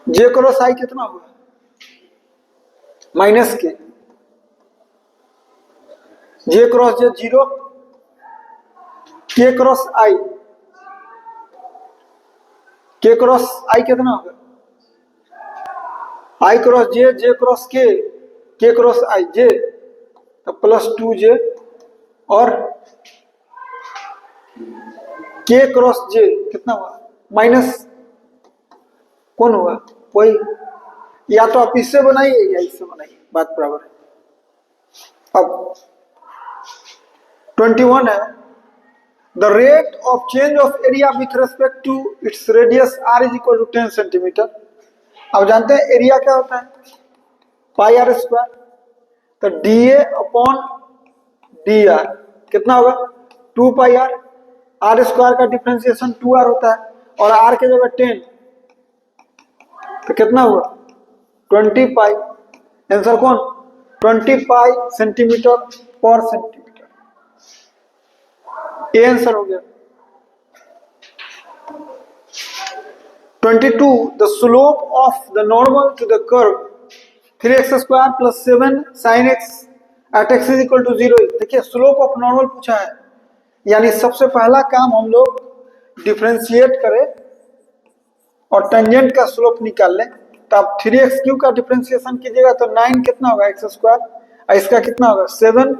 जे क्रॉस आई कितना हुआ -k। जे क्रॉस जे 0, के क्रॉस आई, के क्रॉस आई कितना होगा आई क्रॉस जे, जे क्रॉस के क्रॉस आई जे, तो +2j और के क्रॉस जे कितना हुआ माइनस कौन हुआ कोई, या तो आप इससे बनाइए या इससे बनाइए, बात बराबर है। अब 21 है, the rate of change of area with respect to its radius r is equal to 10 centimetre. अब जानते हैं एरिया क्या होता है πr², तो dA/dr कितना होगा 2πr। r² का डिफरेंशिएशन 2r होता है और r के जगह 10, तो कितना हुआ 20 पाई। आंसर कौन 20 पाई सेंटीमीटर पर सेंटीमीटर, ये आंसर हो गया। 22 the slope of the normal to the curve 3x² + 7 sin x at x is equal to 0। देखिए स्लोप ऑफ नॉर्मल पूछा है, यानी सबसे पहला काम हम लोग डिफरेंशिएट करें और टेंजेंट का स्लोप निकाल लें। तो आप 3x³ का डिफरेंशिएशन कीजिएगा तो 9 कितना होगा x², और इसका कितना होगा 7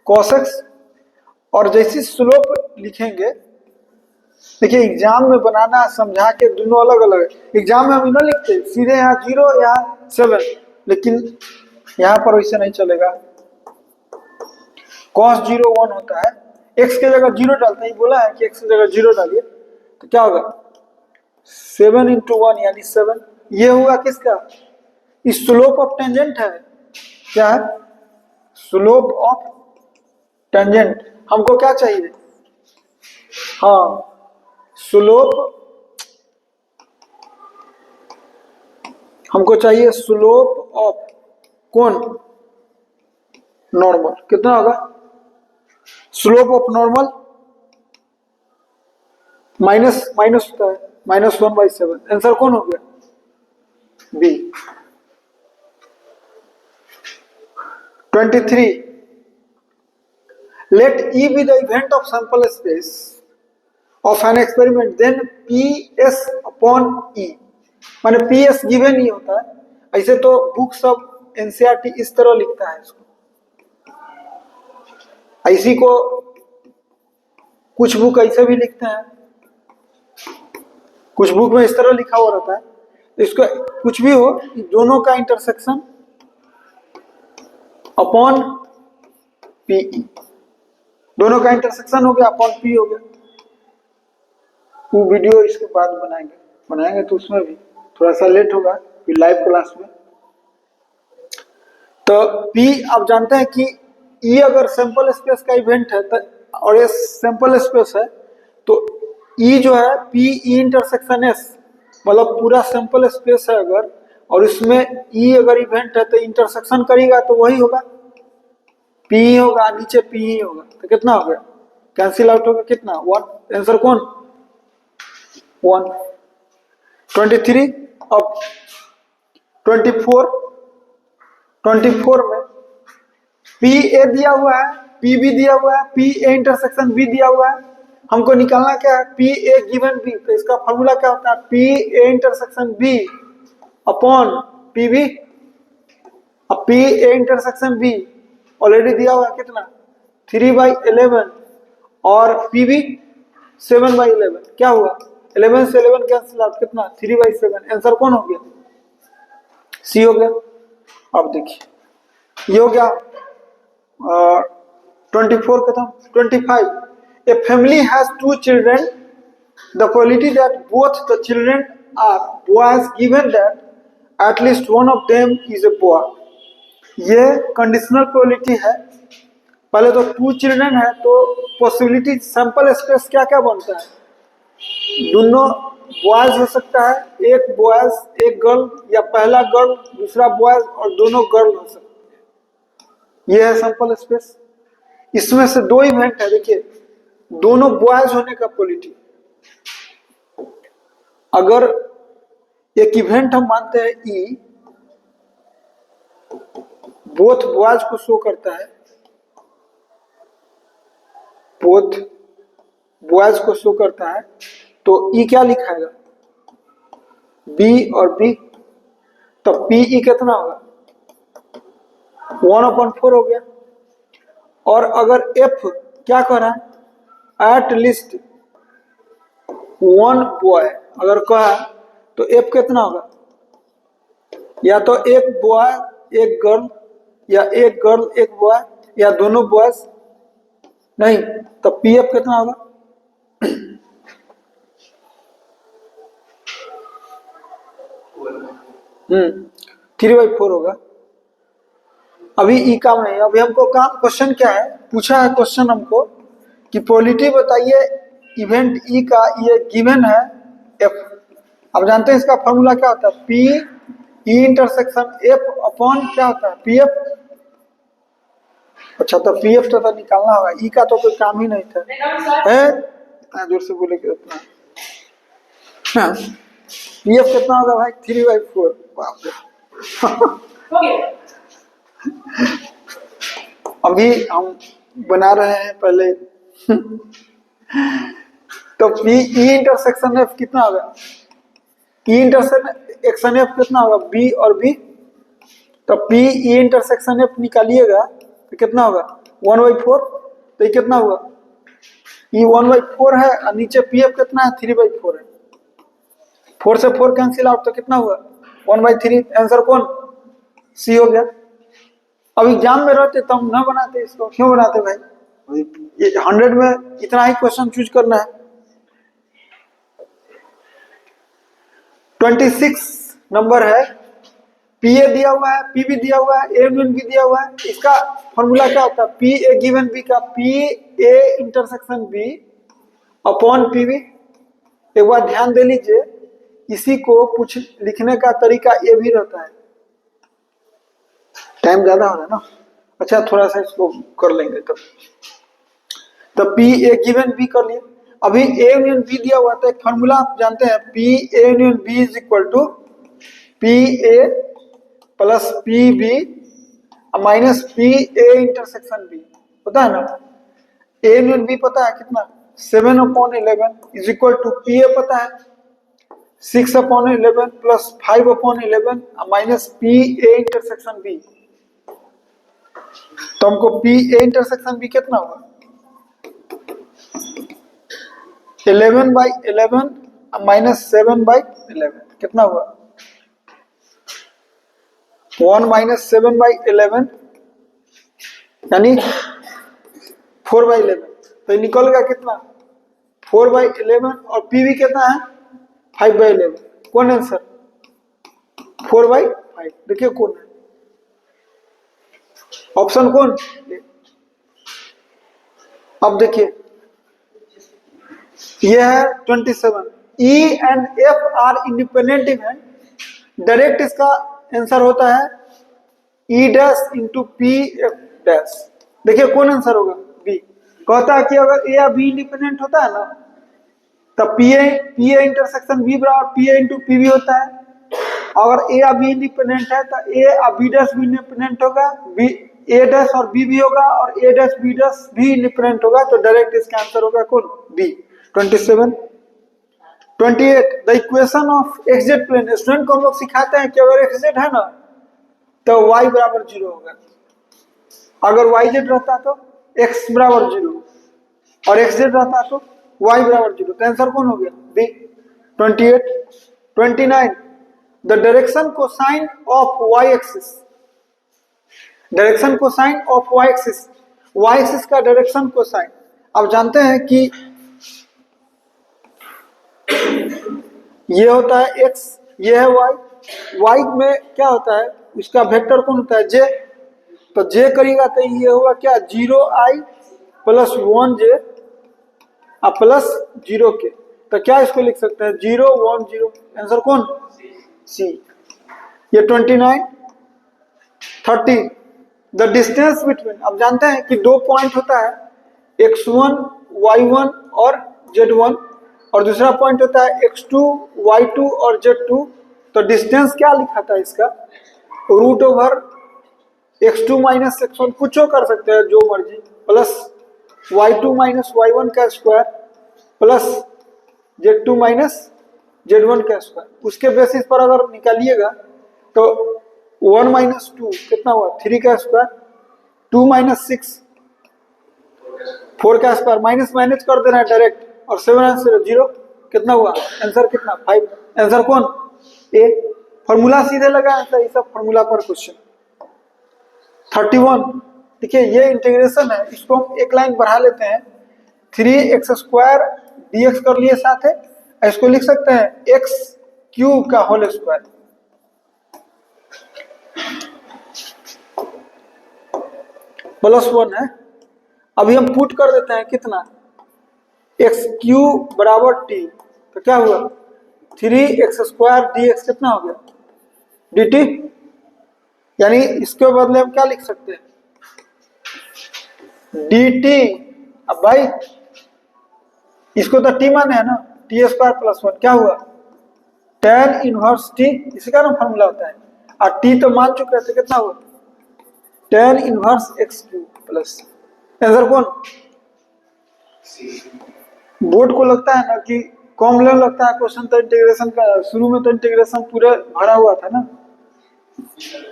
cos x। और जैसी स्लोप लिखेंगे, देखिए एग्जाम में बनाना समझा के दोनों अलग अलग है। एग्जाम में हम इन्हों लिखते सीधे यहाँ 0 यहाँ 7, लेकिन यहाँ पर वैसे नहीं चलेगा। cos 0 1 होता है, x के जगह 0 डालते हैं, बोला है कि x की जगह 0 डालिए, तो क्या होगा 7 × 1 यानी 7। ये हुआ किसका, इस स्लोप ऑफ टेंजेंट है, क्या है स्लोप ऑफ टेंजेंट। हमको क्या चाहिए, हाँ स्लोप हमको चाहिए स्लोप ऑफ कौन, नॉर्मल, कितना होगा slope of normal, minus minus होता है -1/7, आंसर कौन हो गया, B. 23, let E be the event of sample space of an experiment, then PS upon E, माने PS गिवन ही होता है, ऐसे तो बुक सब एनसीईआरटी इस तरह लिखता है इसको, ऐसी को कुछ बुक ऐसे भी लिखते हैं, कुछ बुक में इस तरह लिखा हुआ रहता है, इसको कुछ भी हो दोनों का इंटरसेक्शन अपॉन पीई, दोनों का इंटरसेक्शन हो गया अपॉन पी हो गया। वो वीडियो इसके बाद बनाएंगे तो उसमें भी थोड़ा सा लेट होगा फिर लाइव क्लास में। तो पी आप जानते हैं कि ई अगर सैंपल स्पेस का इवेंट है तो, और ये सैंपल स्पेस है तो ई जो है पी ई इंटरसेक्शन एस, मतलब पूरा सैंपल स्पेस है अगर, और इसमें ई अगर इवेंट है तो इंटरसेक्शन करेगा तो वही होगा, पी होगा, नीचे पी ही होगा, तो कितना हो गया, कैंसिल आउट होगा कितना 1, आंसर कौन 1। 23 अब 24 में पी ए दिया हुआ है, पी बी दिया हुआ है, पी ए इंटरसेक्शन बी दिया हुआ है, हमको निकालना क्या है पी ए गिवन बी, तो इसका फॉर्मूला क्या होता है P A intersection B upon P B. अब P A intersection B already दिया हुआ है कितना 3/11 और पी बी 7/11, क्या हुआ 11 से 11 कैंसिल आउट कितना 3/7, आंसर कौन हो गया सी हो गया। अब देखिए ये हो गया 24 खत्म। 25, a family has 2 children, the probability that both the children are boys given that at least one of them is a boy, ये कंडीशनल प्रोबेबिलिटी है। पहले तो 2 चिल्ड्रन है तो पॉसिबिलिटी सैंपल स्पेस क्या क्या बनता है, दोनों बॉयज हो सकता है, एक बॉयज एक गर्ल, या पहला गर्ल दूसरा बॉयज और दोनों गर्ल हो सकते हैं, यह है सैंपल स्पेस। इसमें से 2 इवेंट है, देखिए दोनों बॉयज होने का प्रोबेबिलिटी, अगर एक इवेंट हम मानते हैं ई बोथ बॉयज को शो करता है, बोथ बॉयज को शो करता है, तो ई क्या लिखाएगा बी और बी, तो पी ई कितना होगा 1/4 हो गया। और अगर एफ क्या कर रहा है एट लीस्ट 1 बॉय अगर कहा तो एफ कितना होगा, या तो एक बॉय एक गर्ल, या एक गर्ल एक बॉय, या दोनों बॉयज, नहीं तो पी एफ कितना होगा 3/4 होगा। अभी ई काम नहीं, अभी हमको काम क्वेश्चन क्या है पूछा है, क्वेश्चन हमको कि प्रोबेबिलिटी बताइए इवेंट ई का, ये गिवन है एफ। अब जानते हैं इसका फॉर्मूला क्या होता है P E intersection F upon क्या होता है पी एफ। अच्छा तो पी एफ तो निकालना होगा, ई का तो कोई काम ही नहीं था, है इतना जोर से बोले कि उतना पी एफ कितना होगा भाई 3/4, बाप रे अभी हम बना रहे हैं पहले तो पी ई इंटरसेक्शन एफ कितना होगा, ई इंटरसेक्शन एफ कितना होगा बी और बी, तो पी ई इंटरसेक्शन एफ निकालिएगा तो कितना होगा 1/4, तो ये कितना होगा ये 1/4 है और नीचे पी एफ कितना है 3/4 है, 4 से 4 कैंसिल आउट तो कितना हुआ 1/3, आंसर कौन सी हो गया। अब एग्जाम में रहते तो हम ना बनाते इसको, क्यों बनाते भाई, ये 100 में इतना ही क्वेश्चन चूज करना है। 26 नंबर है, पी ए दिया हुआ है, पी बी दिया हुआ है, ए गिवन बी दिया हुआ है, इसका फॉर्मूला क्या होता है पी ए गिवन बी का P A intersection B upon P B. एक बार ध्यान दे लीजिए इसी को पूछ लिखने का तरीका ये भी रहता है। टाइम ज्यादा हो रहा है ना, अच्छा थोड़ा सा इसको कर लेंगे तब। तो पी ए गिवन बी कर लिए। अभी ए यूनियन बी दिया हुआ, तो एक फॉर्मूला आप जानते हैं, P A union B is equal to P A plus P B minus P A intersection B, पता है ना। ए यूनियन बी पता है कितना, 7/11 is equal to P A पता है 6/11 plus 5/11 minus P A intersection B. तो हमको पी ए इंटरसेक्शन बी कितना हुआ, 11/11 माइनस 7/11 कितना हुआ, 1 माइनस 7/11 यानी 4/11। तो निकल गया कितना, 4/11 और पी भी कितना है 5/11। कौन आंसर, 4/5। देखिए कौन है ऑप्शन, कौन। अब देखिए यह है 27। E and F R independent event, direct इसका आंसर होता है ई dash into P F dash. देखिए कौन आंसर होगा, बी। कहता है कि अगर ए या बी इंडिपेंडेंट होता है ना, तब पी ए इंटरसेक्शन बी बराबर P A into P B होता है। अगर ए या बी इंडिपेंडेंट है तो ए और बी डैश भी इंडिपेंडेंट होगा, बी ए डैश और बी भी होगा, और ए डैश बी डैश भी इंडिपेंडेंट होगा। तो डायरेक्ट इसका आंसर होगा कौन, B. 27। 28 the equation of XZ plane. Student को हम लोग सिखाते हैं कि अगर एक्सजेड है ना तो y बराबर 0 होगा, अगर y जेड रहता तो x बराबर 0 और x जेड रहता तो y बराबर 0। तो आंसर कौन हो गया, B. 28। 29 the direction cosine of y axis. Direction cosine of y axis, y axis का डायरेक्शन कोसाइन अब जानते हैं कि ये होता है x, ये है y। y में क्या होता है, इसका वेक्टर कौन होता है, j। तो j करेगा तो ये होगा क्या, 0i plus 1j plus 0k। तो क्या इसको लिख सकते हैं, 0 1 0। आंसर कौन, सी। ये 29। 30 द डिस्टेंस बिटवीन। अब जानते हैं कि दो पॉइंट होता है, x1 y1 और z1, और दूसरा पॉइंट होता है x2 y2 और z2। तो डिस्टेंस क्या लिखा था इसका, root over x2 minus x1, कुछ कर सकते हैं जो मर्जी, प्लस y2 माइनस y1 का square plus z2 minus z1 का स्क्वायर। उसके बेसिस पर अगर निकालिएगा तो 1 माइनस 2 कितना हुआ, 3 का स्क्वायर, 2 माइनस 6 4 का स्क्वायर, माइनस माइनस कर देना है डायरेक्ट, और 7 आंसर 0 कितना हुआ, आंसर कितना 5। आंसर कौन, ए। फॉर्मूला सीधे लगा आंसर, ये सब फॉर्मूला पर क्वेश्चन। 31 देखिए ये इंटीग्रेशन है, इसको हम एक लाइन बढ़ा लेते हैं, 3x² dx कर लिए साथ है, इसको लिख सकते हैं x³ का होल स्क्वायर प्लस 1 है। अभी हम पुट कर देते हैं कितना, x³ बराबर t, तो क्या हुआ 3x² dx कितना हो गया dt, यानी इसके बदले हम क्या लिख सकते हैं dt। अब भाई इसको तो t माने है ना, t² प्लस 1 क्या हुआ tan इनवर्स t, इसी का ना फॉर्मूला होता है, और t तो मान चुके थे, कितना हुआ tan inverse x³ plus. Answer कौन, बोर्ड को लगता है ना कि कम लेवल लगता है क्वेश्चन, तो इंटीग्रेशन का शुरू में तो इंटीग्रेशन पूरे भरा हुआ था ना,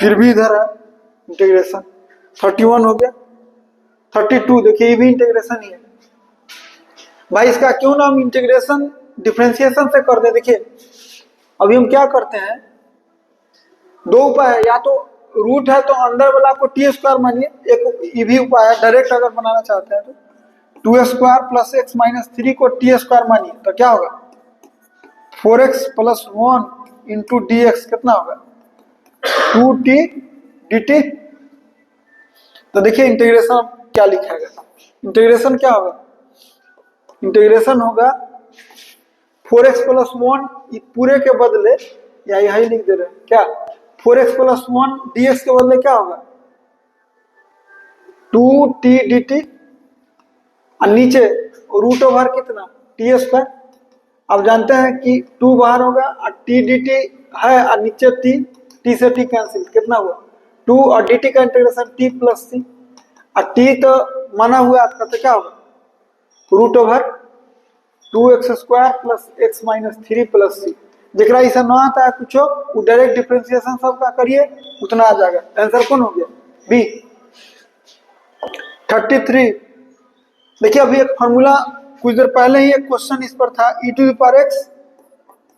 फिर भी इधर है इंटीग्रेशन। 31 हो गया। 32 देखिए ये भी इंटीग्रेशन ही है भाई, इसका क्यों नाम इंटीग्रेशन डिफरेंशिएशन से कर दे। देखिए अभी हम क्या करते हैं, दो उपाय है, या तो रूट है तो अंदर वाला को t² मानिए, एक ये भी उपाय है, डायरेक्ट अगर बनाना चाहते हैं तो 2² प्लस x माइनस 3 को t² मानिए, तो क्या होगा 4x प्लस 1 इंटू dx कितना होगा 2t dt। तो देखिए इंटीग्रेशन क्या लिखेगा, इंटीग्रेशन क्या होगा, इंटीग्रेशन होगा 4x प्लस 1 पूरे के बदले या यही लिख दे रहे हैं क्या, 4x प्लस 1 dx के बदले क्या होगा 2t dt, और नीचे रूट ओवर कितना टी स्क्वायर। अब जानते हैं कि 2 बाहर होगा और टी डी टी है और नीचे टी से टी कैंसिल, कितना हुआ 2 और डी टी का इंटीग्रेशन टी प्लस सी, और टी तो माना हुआ आपका, तो क्या होगा root over 2x square plus x minus 3 plus C. जरा इसे न आता है कुछ वो डायरेक्ट डिफ्रेंसिएशन सबका करिए उतना आ जाएगा। आंसर कौन हो गया बी 33। देखिए अभी एक फॉर्मूला कुछ देर पहले ही एक क्वेश्चन इस पर था, e to the power x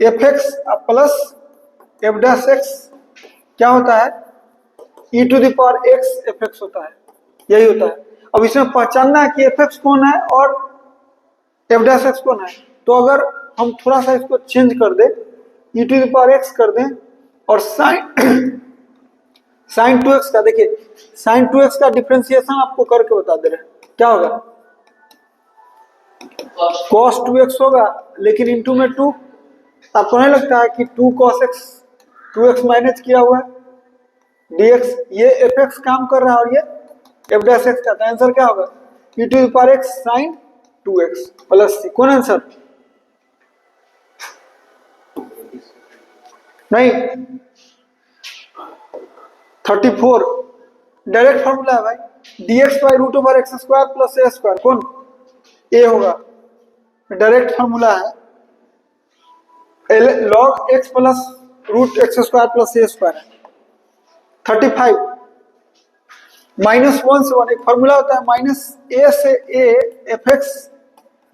F X plus F dash X क्या होता है e to the power x F X होता है, यही होता है। अब इसमें पहचानना है कि एफ एक्स कौन है और एफ डैश एक्स कौन है। तो अगर हम थोड़ा सा इसको चेंज कर दें, e to the power x कर दें और साइन 2x का, देखिए साइन 2x का डिफरेंशिएशन आपको करके बता दे रहे हैं, क्या होगा cos 2x होगा, लेकिन इंटू में 2, आपको नहीं लगता है कि 2 cos x 2x माइनस किया हुआ है dx, ये fx काम कर रहा है और ये f डैश x का, आंसर क्या होगा e to the power x sin 2x plus c। कौन आंसर नहीं 34 डायरेक्ट फॉर्मूला है भाई, dx by root over x square plus a square, कौन a होगा, डायरेक्ट फॉर्मूला है log x plus root x square plus a square है। 35 minus 1 से 1 एक फॉर्मूला होता है माइनस a से a F x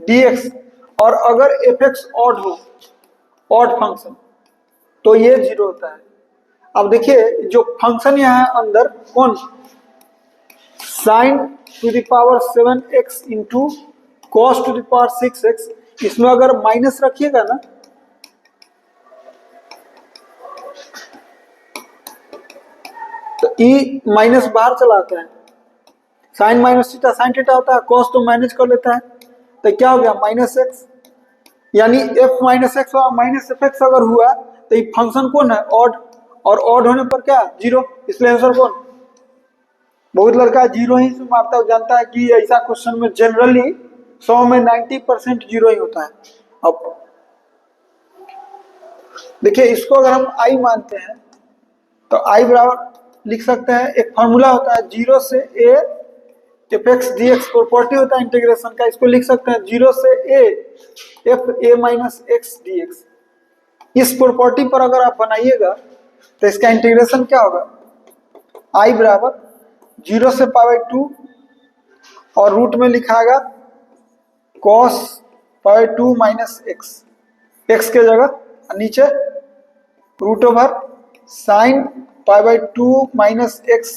D x, और अगर एफ एक्स ऑड हो ऑड फंक्शन तो ये 0 होता है। अब देखिए जो फंक्शन यहाँ है अंदर कौन sign to the power 7x into cos two the power 6x, इसमें अगर माइनस रखिएगा ना तो e माइनस बाहर चला आता है, sine minus theta sine theta होता है, कॉस तो मैनेज कर लेता है, तो क्या हो गया माइनस एक्स, यानी f माइनस एक्स और माइनस एफ एक्स अगर हुआ तो ये फंक्शन कौन है ऑड, और ऑड होने पर क्या 0, इसलिए आंसर कौन, बहुत लड़का 0 ही से मारता है, जानता है कि ऐसा क्वेश्चन में जनरली 100 में 90% 0 ही होता है। अब देखिए इसको अगर हम i मानते हैं तो i बराबर लिख सकते हैं, एक फॉर्मूला होता है 0 से a F x D x, property होता है इंटीग्रेशन का, इसको लिख सकते हैं 0 से a F A minus x D x. इस प्रॉपर्टी पर अगर आप बनाइएगा तो इसका इंटीग्रेशन क्या होगा i बराबर 0 से पावर 2 और रूट में लिखाएगा cos power 2 minus X, X के जगह नीचे root over sine power 2 minus X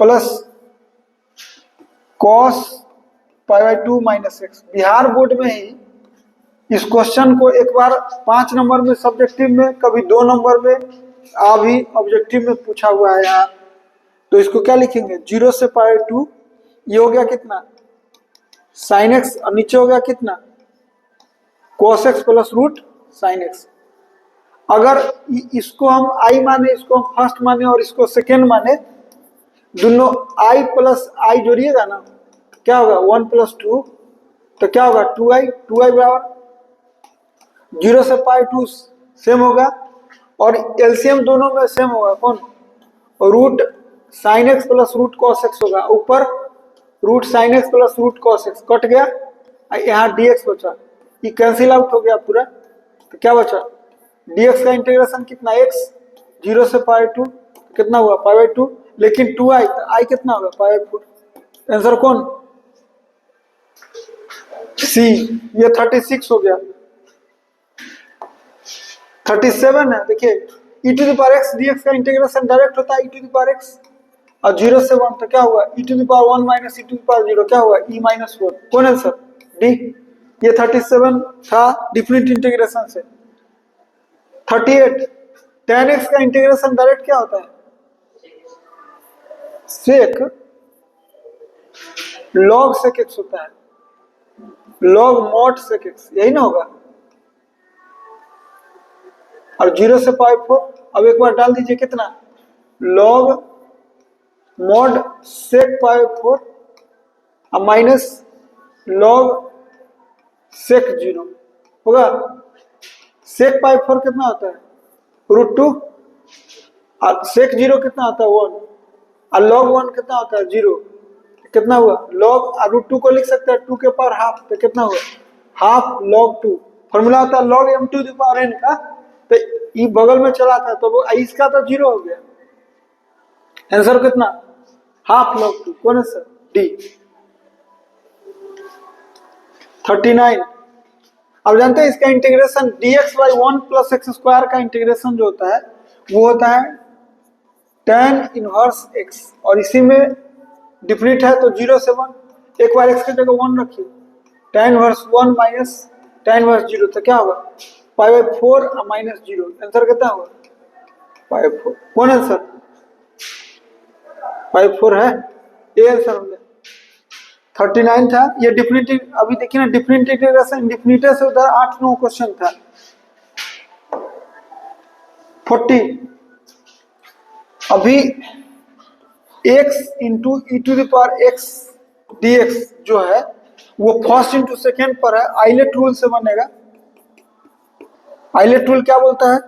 plus cos power 2 minus X. Bihar board में ही इस क्वेश्चन को एक बार 5 नंबर में सब्जेक्टिव में, कभी 2 नंबर में, अभी ऑब्जेक्टिव में पूछा हुआ है यहाँ। तो इसको क्या लिखेंगे 0 से पावर 2, ये हो गया कितना साइन एक्स, और नीचे हो गया कितना cos X plus root sine X. अगर इसको हम i माने, इसको हम फर्स्ट माने और इसको सेकेंड माने, दोनों i प्लस i जोड़िएगा ना क्या होगा 1 प्लस 2, तो क्या होगा 2i, 2i बराबर 0 से पाई 2 सेम होगा, और एलसीएम दोनों में सेम होगा कौन root sine X plus root cos X होगा, ऊपर root sine X plus root cos X cut गया, यहाँ डीएक्स बचा, ये कैंसिल आउट हो गया पूरा, तो क्या बचा डीएक्स का इंटीग्रेशन कितना x 0 से पावर 2 कितना हुआ पावर 2, लेकिन 2i तो i कितना होगा पावर 4। आंसर कौन सी, ये 36 हो गया। 37 है, देखिए e to the power x dx का इंटीग्रेशन डायरेक्ट होता है e to the power x, और 0 से 1 तो क्या हुआ e to the power 1 minus e to the power 0 क्या हुआ e माइनस 4। कौन आंसर डी, ये 37 था डिफरेंट इंटीग्रेशन से। 38 tan x का इंटीग्रेशन डायरेक्ट क्या होता है सेक log sec x होता है, log mod sec x, यही ना होगा। और 0 से पावर 4। अब एक बार डाल दीजिए कितना, log mod sec पावर 4 और माइनस log sec 0 होगा। sec पावर 4 कितना होता है, √2, और sec 0 कितना होता है 1, और log 1 कितना होता है 0, कितना हुआ log, और √2 को लिख सकते हैं 2 के पावर हाफ, तो कितना हुआ हाफ log 2। फॉर्मूला होता है log m to the power n का, तो ये बगल में चला था तो वो इसका तो 0 हो गया। आंसर कितना, हाफ log 2। कौन है सर, डी। 39। अब जानते हैं इसका integration dx by 1 plus x square का इंटीग्रेशन जो होता है वो होता है tan इनवर्स x, और इसी में डिफिनिट है तो 0 से 1, एक बार x की जगह 1 रखिए, tan inverse 1 minus tan inverse 0, तो क्या होगा पाई बाई 4 और माइनस 0। आंसर कितना होगा पाई 4। कौन आंसर, पाई 4 है, ये आंसर हो गया। 39 था ये डिफिनिटिव। अभी देखिए ना डिफिनिटिव इंटीग्रेशन, इंडिफिनिटे से उधर 8-9 क्वेश्चन था। 40 अभी x into E to the power x dx जो है वो फर्स्ट इंटू सेकेंड पर है, आइलेट रूल से बनेगा। आइलेट रूल क्या बोलता है,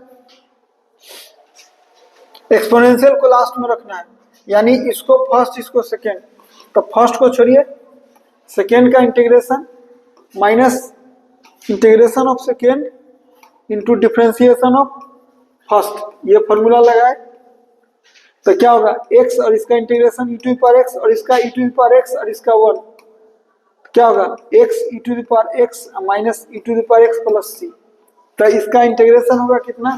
एक्सपोनेंशियल को लास्ट में रखना है, यानी इसको फर्स्ट इसको सेकेंड, तो फर्स्ट को छोड़िए, सेकेंड का integration minus integration of second into differentiation of first, ये फॉर्मूला लगाए तो क्या होगा x और इसका integration e to the power x और इसका e to the power x और इसका 1, क्या होगा x e to the power x माइनस e to the power x प्लस c, तो इसका इंटीग्रेशन होगा कितना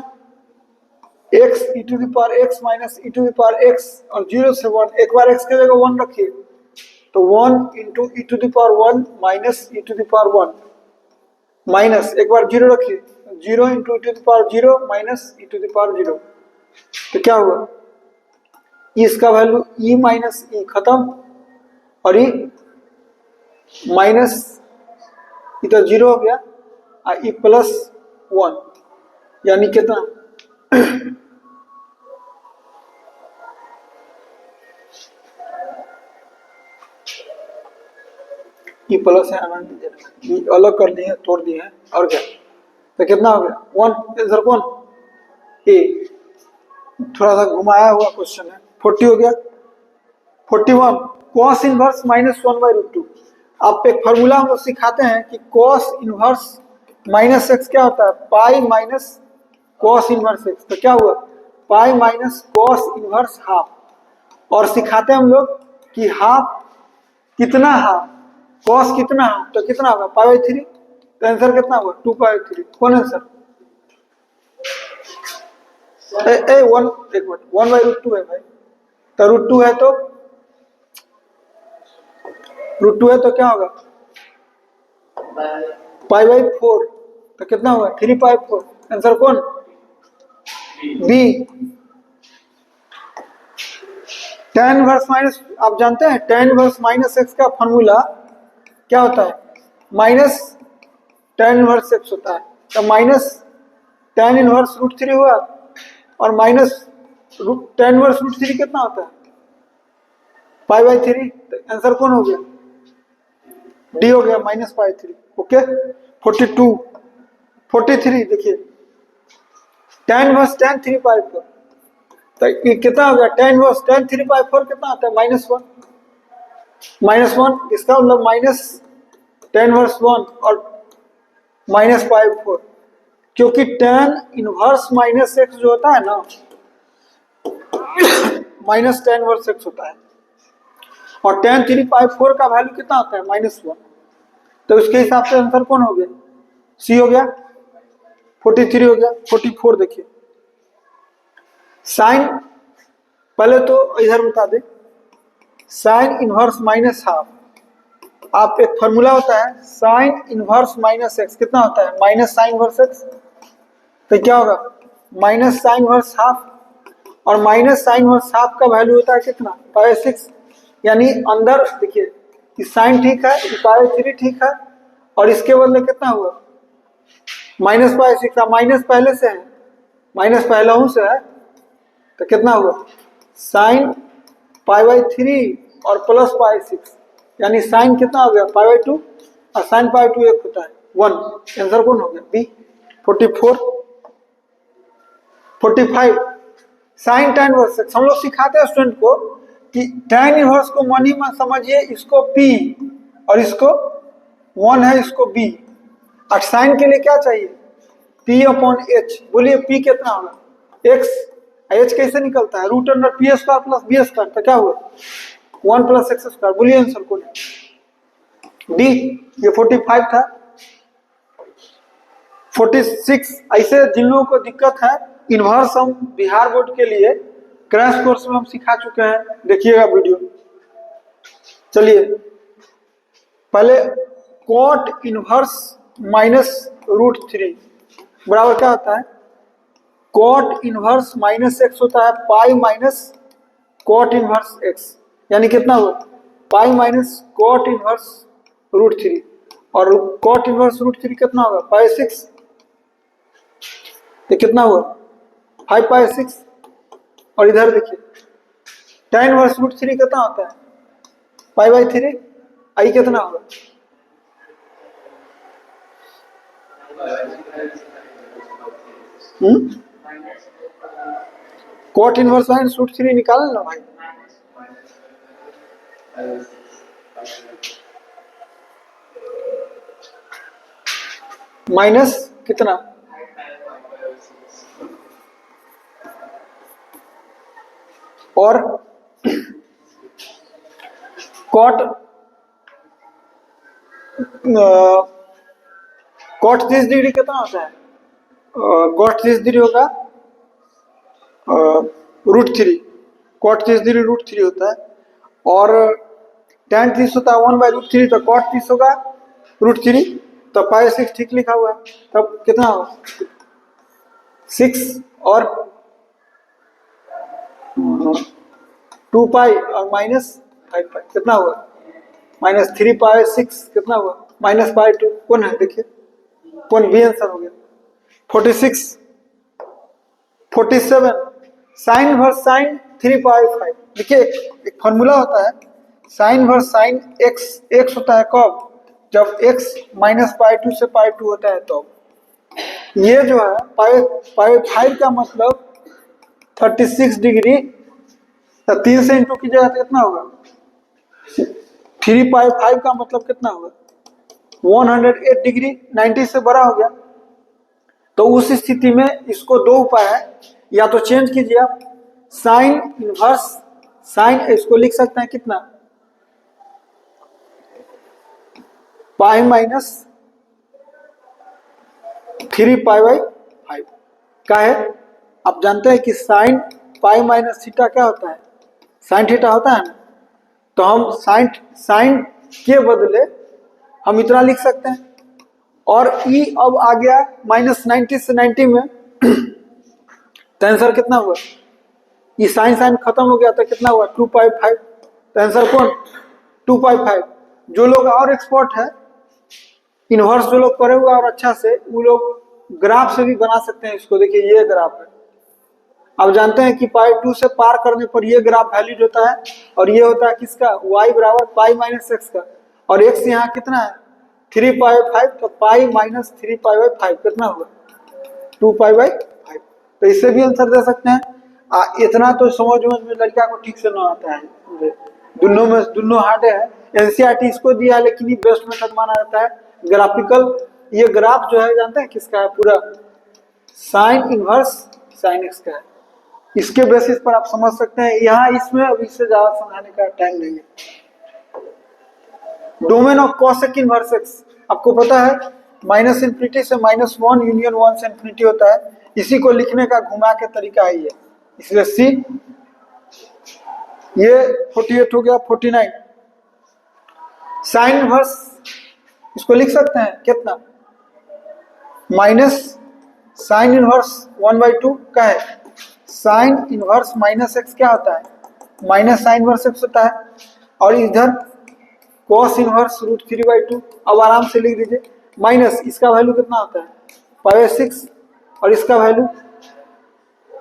x e to the power x माइनस e to the power x और 0 से 1, एक बार x की जगह 1 रखिए तो 1 into e to the power 1 minus e to the power 1 minus एक बार 0 रखिए 0 into e to the power 0 minus e to the power 0, तो क्या हुआ इसका वैल्यू e माइनस e खत्म और e माइनस इधर 0 हो गया और e प्लस 1, यानी कितना e प्लस है आनंद दीजिए, अलग कर दिए तोड़ दिए हैं और क्या, तो कितना हो गया 1। आंसर कौन ए, थोड़ा सा घुमाया हुआ क्वेश्चन है। 40 हो गया। 41 cos इनवर्स माइनस 1/√2। आप एक फार्मूला हम लोग सिखाते हैं कि cos इनवर्स माइनस एक्स क्या होता है pi minus cos inverse x, तो क्या हुआ pi minus cos inverse half, और सिखाते हैं हम लोग कि हाफ कितना हाफ cos कितना हाफ, तो कितना होगा पाई/3, तो आंसर कितना होगा 2π/3। कौन आंसर ए 1 एक मिनट 1/√2 है भाई, तो √2 है तो √2 है तो क्या होगा π/4, तो कितना होगा 3π/4। आंसर कौन बी। tan इनवर्स माइनस, आप जानते हैं tan इनवर्स माइनस एक्स का फॉर्मूला क्या होता है माइनस tan इनवर्स एक्स होता है, तो माइनस tan इनवर्स √3 हुआ और माइनस tan इनवर्स √3 कितना होता है π/3, तो आंसर कौन हो गया डी हो गया -π/3। ओके 43 देखिए tan इनवर्स tan 3π/4, तो ये कितना हो गया tan इनवर्स tan 3π/4 कितना आता है -1, इसका मतलब माइनस tan इनवर्स 1 और -π/4, क्योंकि tan इनवर्स माइनस एक्स जो होता है ना माइनस tan इनवर्स एक्स होता है, और tan 3π/4 का वैल्यू कितना होता है -1, तो उसके हिसाब से आंसर कौन हो गया सी हो गया। 43 हो गया। 44 देखिए साइन, पहले तो इधर बता दे साइन इनवर्स माइनस हाफ, आप एक फॉर्मूला होता है साइन इनवर्स माइनस एक्स कितना होता है माइनस साइन इनवर्स एक्स, तो क्या होगा माइनस साइन इनवर्स हाफ, और माइनस साइन इनवर्स हाफ का वैल्यू होता है कितना π/6, यानी अंदर देखिए कि साइन ठीक है π/3 ठीक है, और इसके बदले कितना हुआ -π/6, माइनस पहले से है माइनस पहला हूं से है तो कितना हुआ साइन π/3 और प्लस π/6, यानी साइन कितना हो गया π/2 और साइन π/2 एक होता है 1। आंसर कौन हो गया B 44। 45 sine tan inverse x। हम लोग सिखाते हैं स्टूडेंट को कि tan इनवर्स को मन ही मन समझिए, इसको p और इसको 1 है इसको b, और साइन के लिए क्या चाहिए p/h। बोलिए p कितना होगा x, h कैसे निकलता है root under p² plus b², तो क्या हुआ 1 + x²। बोलिए आंसर कौन है डी, ये 45 था। 46 ऐसे जिन लोगों को दिक्कत है इन्वर्स, हम बिहार बोर्ड के लिए क्रैश कोर्स में हम सिखा चुके हैं, देखिएगा वीडियो। चलिए पहले कॉट इनवर्स -√3 बराबर क्या होता है, कॉट इनवर्स -x होता है pi minus cot inverse x, यानी कितना हुआ पाई माइनस कॉट इनवर्स √3, और कॉट इनवर्स √3 कितना होगा π/6, ये कितना हुआ 5/6। और इधर देखिए tan इनवर्स √3 कितना होता है π/3, आई कितना होगा कॉट इनवर्स -√3 निकालना ना भाई, माइनस कितना और कॉट 30 डिग्री कितना होता है, कॉट 30 डिग्री होगा √3, कॉट 30 डिग्री √3 होता है, और tan 30 होता है 1/√3, तो कॉट 30 होगा √3, तो π/6 ठीक लिखा हुआ है। तब कितना होगा 6 और 2 पाई और -5 कितना हुआ -3π/6 कितना हुआ -π/2, कौन है देखिए कौन बी आंसर हो गया। 46 47 साइन इनवर्स साइन 3π/5, देखिए एक फॉर्मूला होता है साइन इनवर्स साइन x होता है कब, जब x -π/2 से π/2 होता है तो ये जो है π/5 का मतलब 36 डिग्री, तो 3 से इंटू कीजिएगा तो कितना होगा 3π/5 का मतलब कितना होगा 108 डिग्री, 90 से बड़ा हो गया। तो उस स्थिति में इसको दो उपाय है, या तो चेंज कीजिए आप साइन इनवर्स साइन, इसको लिख सकते हैं कितना पाई माइनस 3π/5 का है। आप जानते हैं कि साइन पाई माइनस थीटा क्या होता है साइन थीटा होता है ना, तो हम साइन के बदले हम इतना लिख सकते हैं, और ई अब आ गया -90 से 90 में तो आंसर कितना हुआ, ये साइन खत्म हो गया तो कितना हुआ 2π/5, तो आंसर कौन 2π/5। जो लोग और एक्सपर्ट है इनवर्स, जो लोग पढ़े हुआ और अच्छा से, वो लोग ग्राफ से भी बना सकते हैं इसको। देखिए ये ग्राफ है, आप जानते हैं कि π/2 से पार करने पर ये ग्राफ वैलिड होता है, और ये होता है किसका y बराबर पाई माइनस x का, और x यहाँ कितना है 3π/5, तो पाई माइनस 3π/5 कितना होगा 2π/5। तो इससे भी आंसर दे सकते हैं। इतना तो समझ में लड़का को ठीक से ना आता है, दोनों हार्ड है। एनसीईआरटी इसको दिया है, लेकिन ये बेस्ट मेथड माना जाता है ग्राफिकल। ये ग्राफ जो है जानते हैं किसका है, पूरा साइन इनवर्स साइन एक्स का है। इसके बेसिस पर आप समझ सकते हैं। यहाँ इसमें अब इससे ज्यादा समझाने का टाइम नहीं है। Domain of cosec inverse x आपको पता है -∞ से -1 यूनियन 1 से इंफिनिटी होता है। इसी को लिखने का घुमा के तरीका ही है, इसलिए सी। ये 48 हो गया। 49 साइन इनवर्स, इसको लिख सकते हैं कितना माइनस साइन इनवर्स 1/2 का है। साइन इनवर्स माइनस एक्स क्या होता है माइनस साइन इनवर्स एक्स होता है, और इधर कॉस इनवर्स √3/2। अब आराम से लिख दीजिए माइनस इसका वैल्यू कितना होता है π/6 और इसका वैल्यू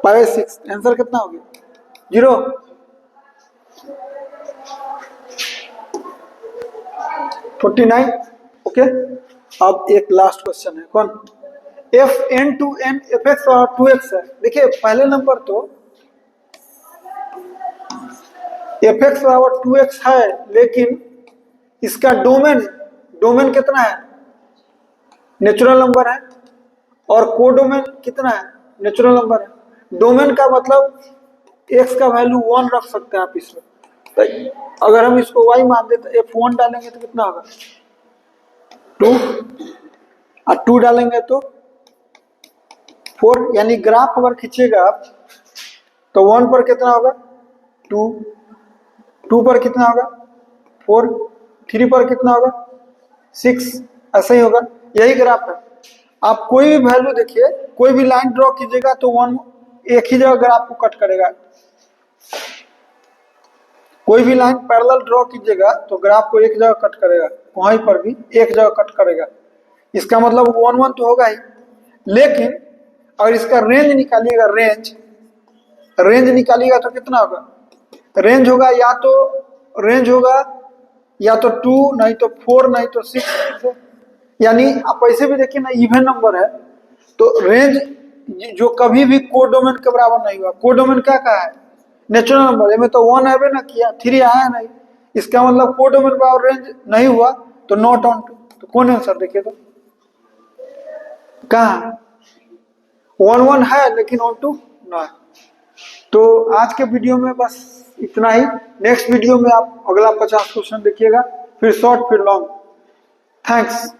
5/6 आंसर कितना हो गया 0। Forty nine. ओके, अब एक लास्ट क्वेश्चन है, कौन F N to N F X और 2x है। देखिए पहले नंबर तो एफ एक्स बराबर 2x है, लेकिन इसका डोमेन डोमेन कितना है, नेचुरल नंबर है, और कोडोमेन कितना है, नेचुरल नंबर है। डोमेन का मतलब x का वैल्यू 1 रख सकते हैं आप इसमें, तो अगर हम इसको y मान दे तो f1 डालेंगे तो कितना होगा 2, और 2 डालेंगे तो 4। यानी ग्राफ अगर खींचेगा आप तो 1 पर कितना होगा 2, 2 पर कितना होगा 4, 3 पर कितना होगा 6, ऐसा ही होगा। यही ग्राफ है। आप कोई भी वैल्यू देखिए, कोई भी लाइन ड्रॉ कीजिएगा तो 1 एक ही जगह ग्राफ को कट करेगा। कोई भी लाइन पैरेलल ड्रॉ कीजिएगा तो ग्राफ को एक जगह कट करेगा, वहीं पर भी एक जगह कट करेगा। इसका मतलब 1 1 तो होगा ही, लेकिन अगर इसका रेंज निकालिएगा, रेंज निकालिएगा तो कितना होगा, रेंज होगा या तो 2, नहीं तो 4, नहीं तो 6। यानी आप ऐसे भी देखिए ना, इवन नंबर है तो रेंज जो कभी भी कोडोमेन के बराबर नहीं हुआ। कोडोमेन क्या कहा है, नेचुरल नंबर, इसमें तो 1 है ना किया, 3 आया नहीं, इसका मतलब कोडोमेन बराबर रेंज नहीं हुआ, तो नॉट ऑन टू। तो कौन आंसर देखिए तो कहा 1 1 है लेकिन ऑन टू ना है। तो आज के वीडियो में बस इतना ही। नेक्स्ट वीडियो में आप अगला 50 क्वेश्चन देखिएगा, फिर शॉर्ट फिर लॉन्ग। थैंक्स।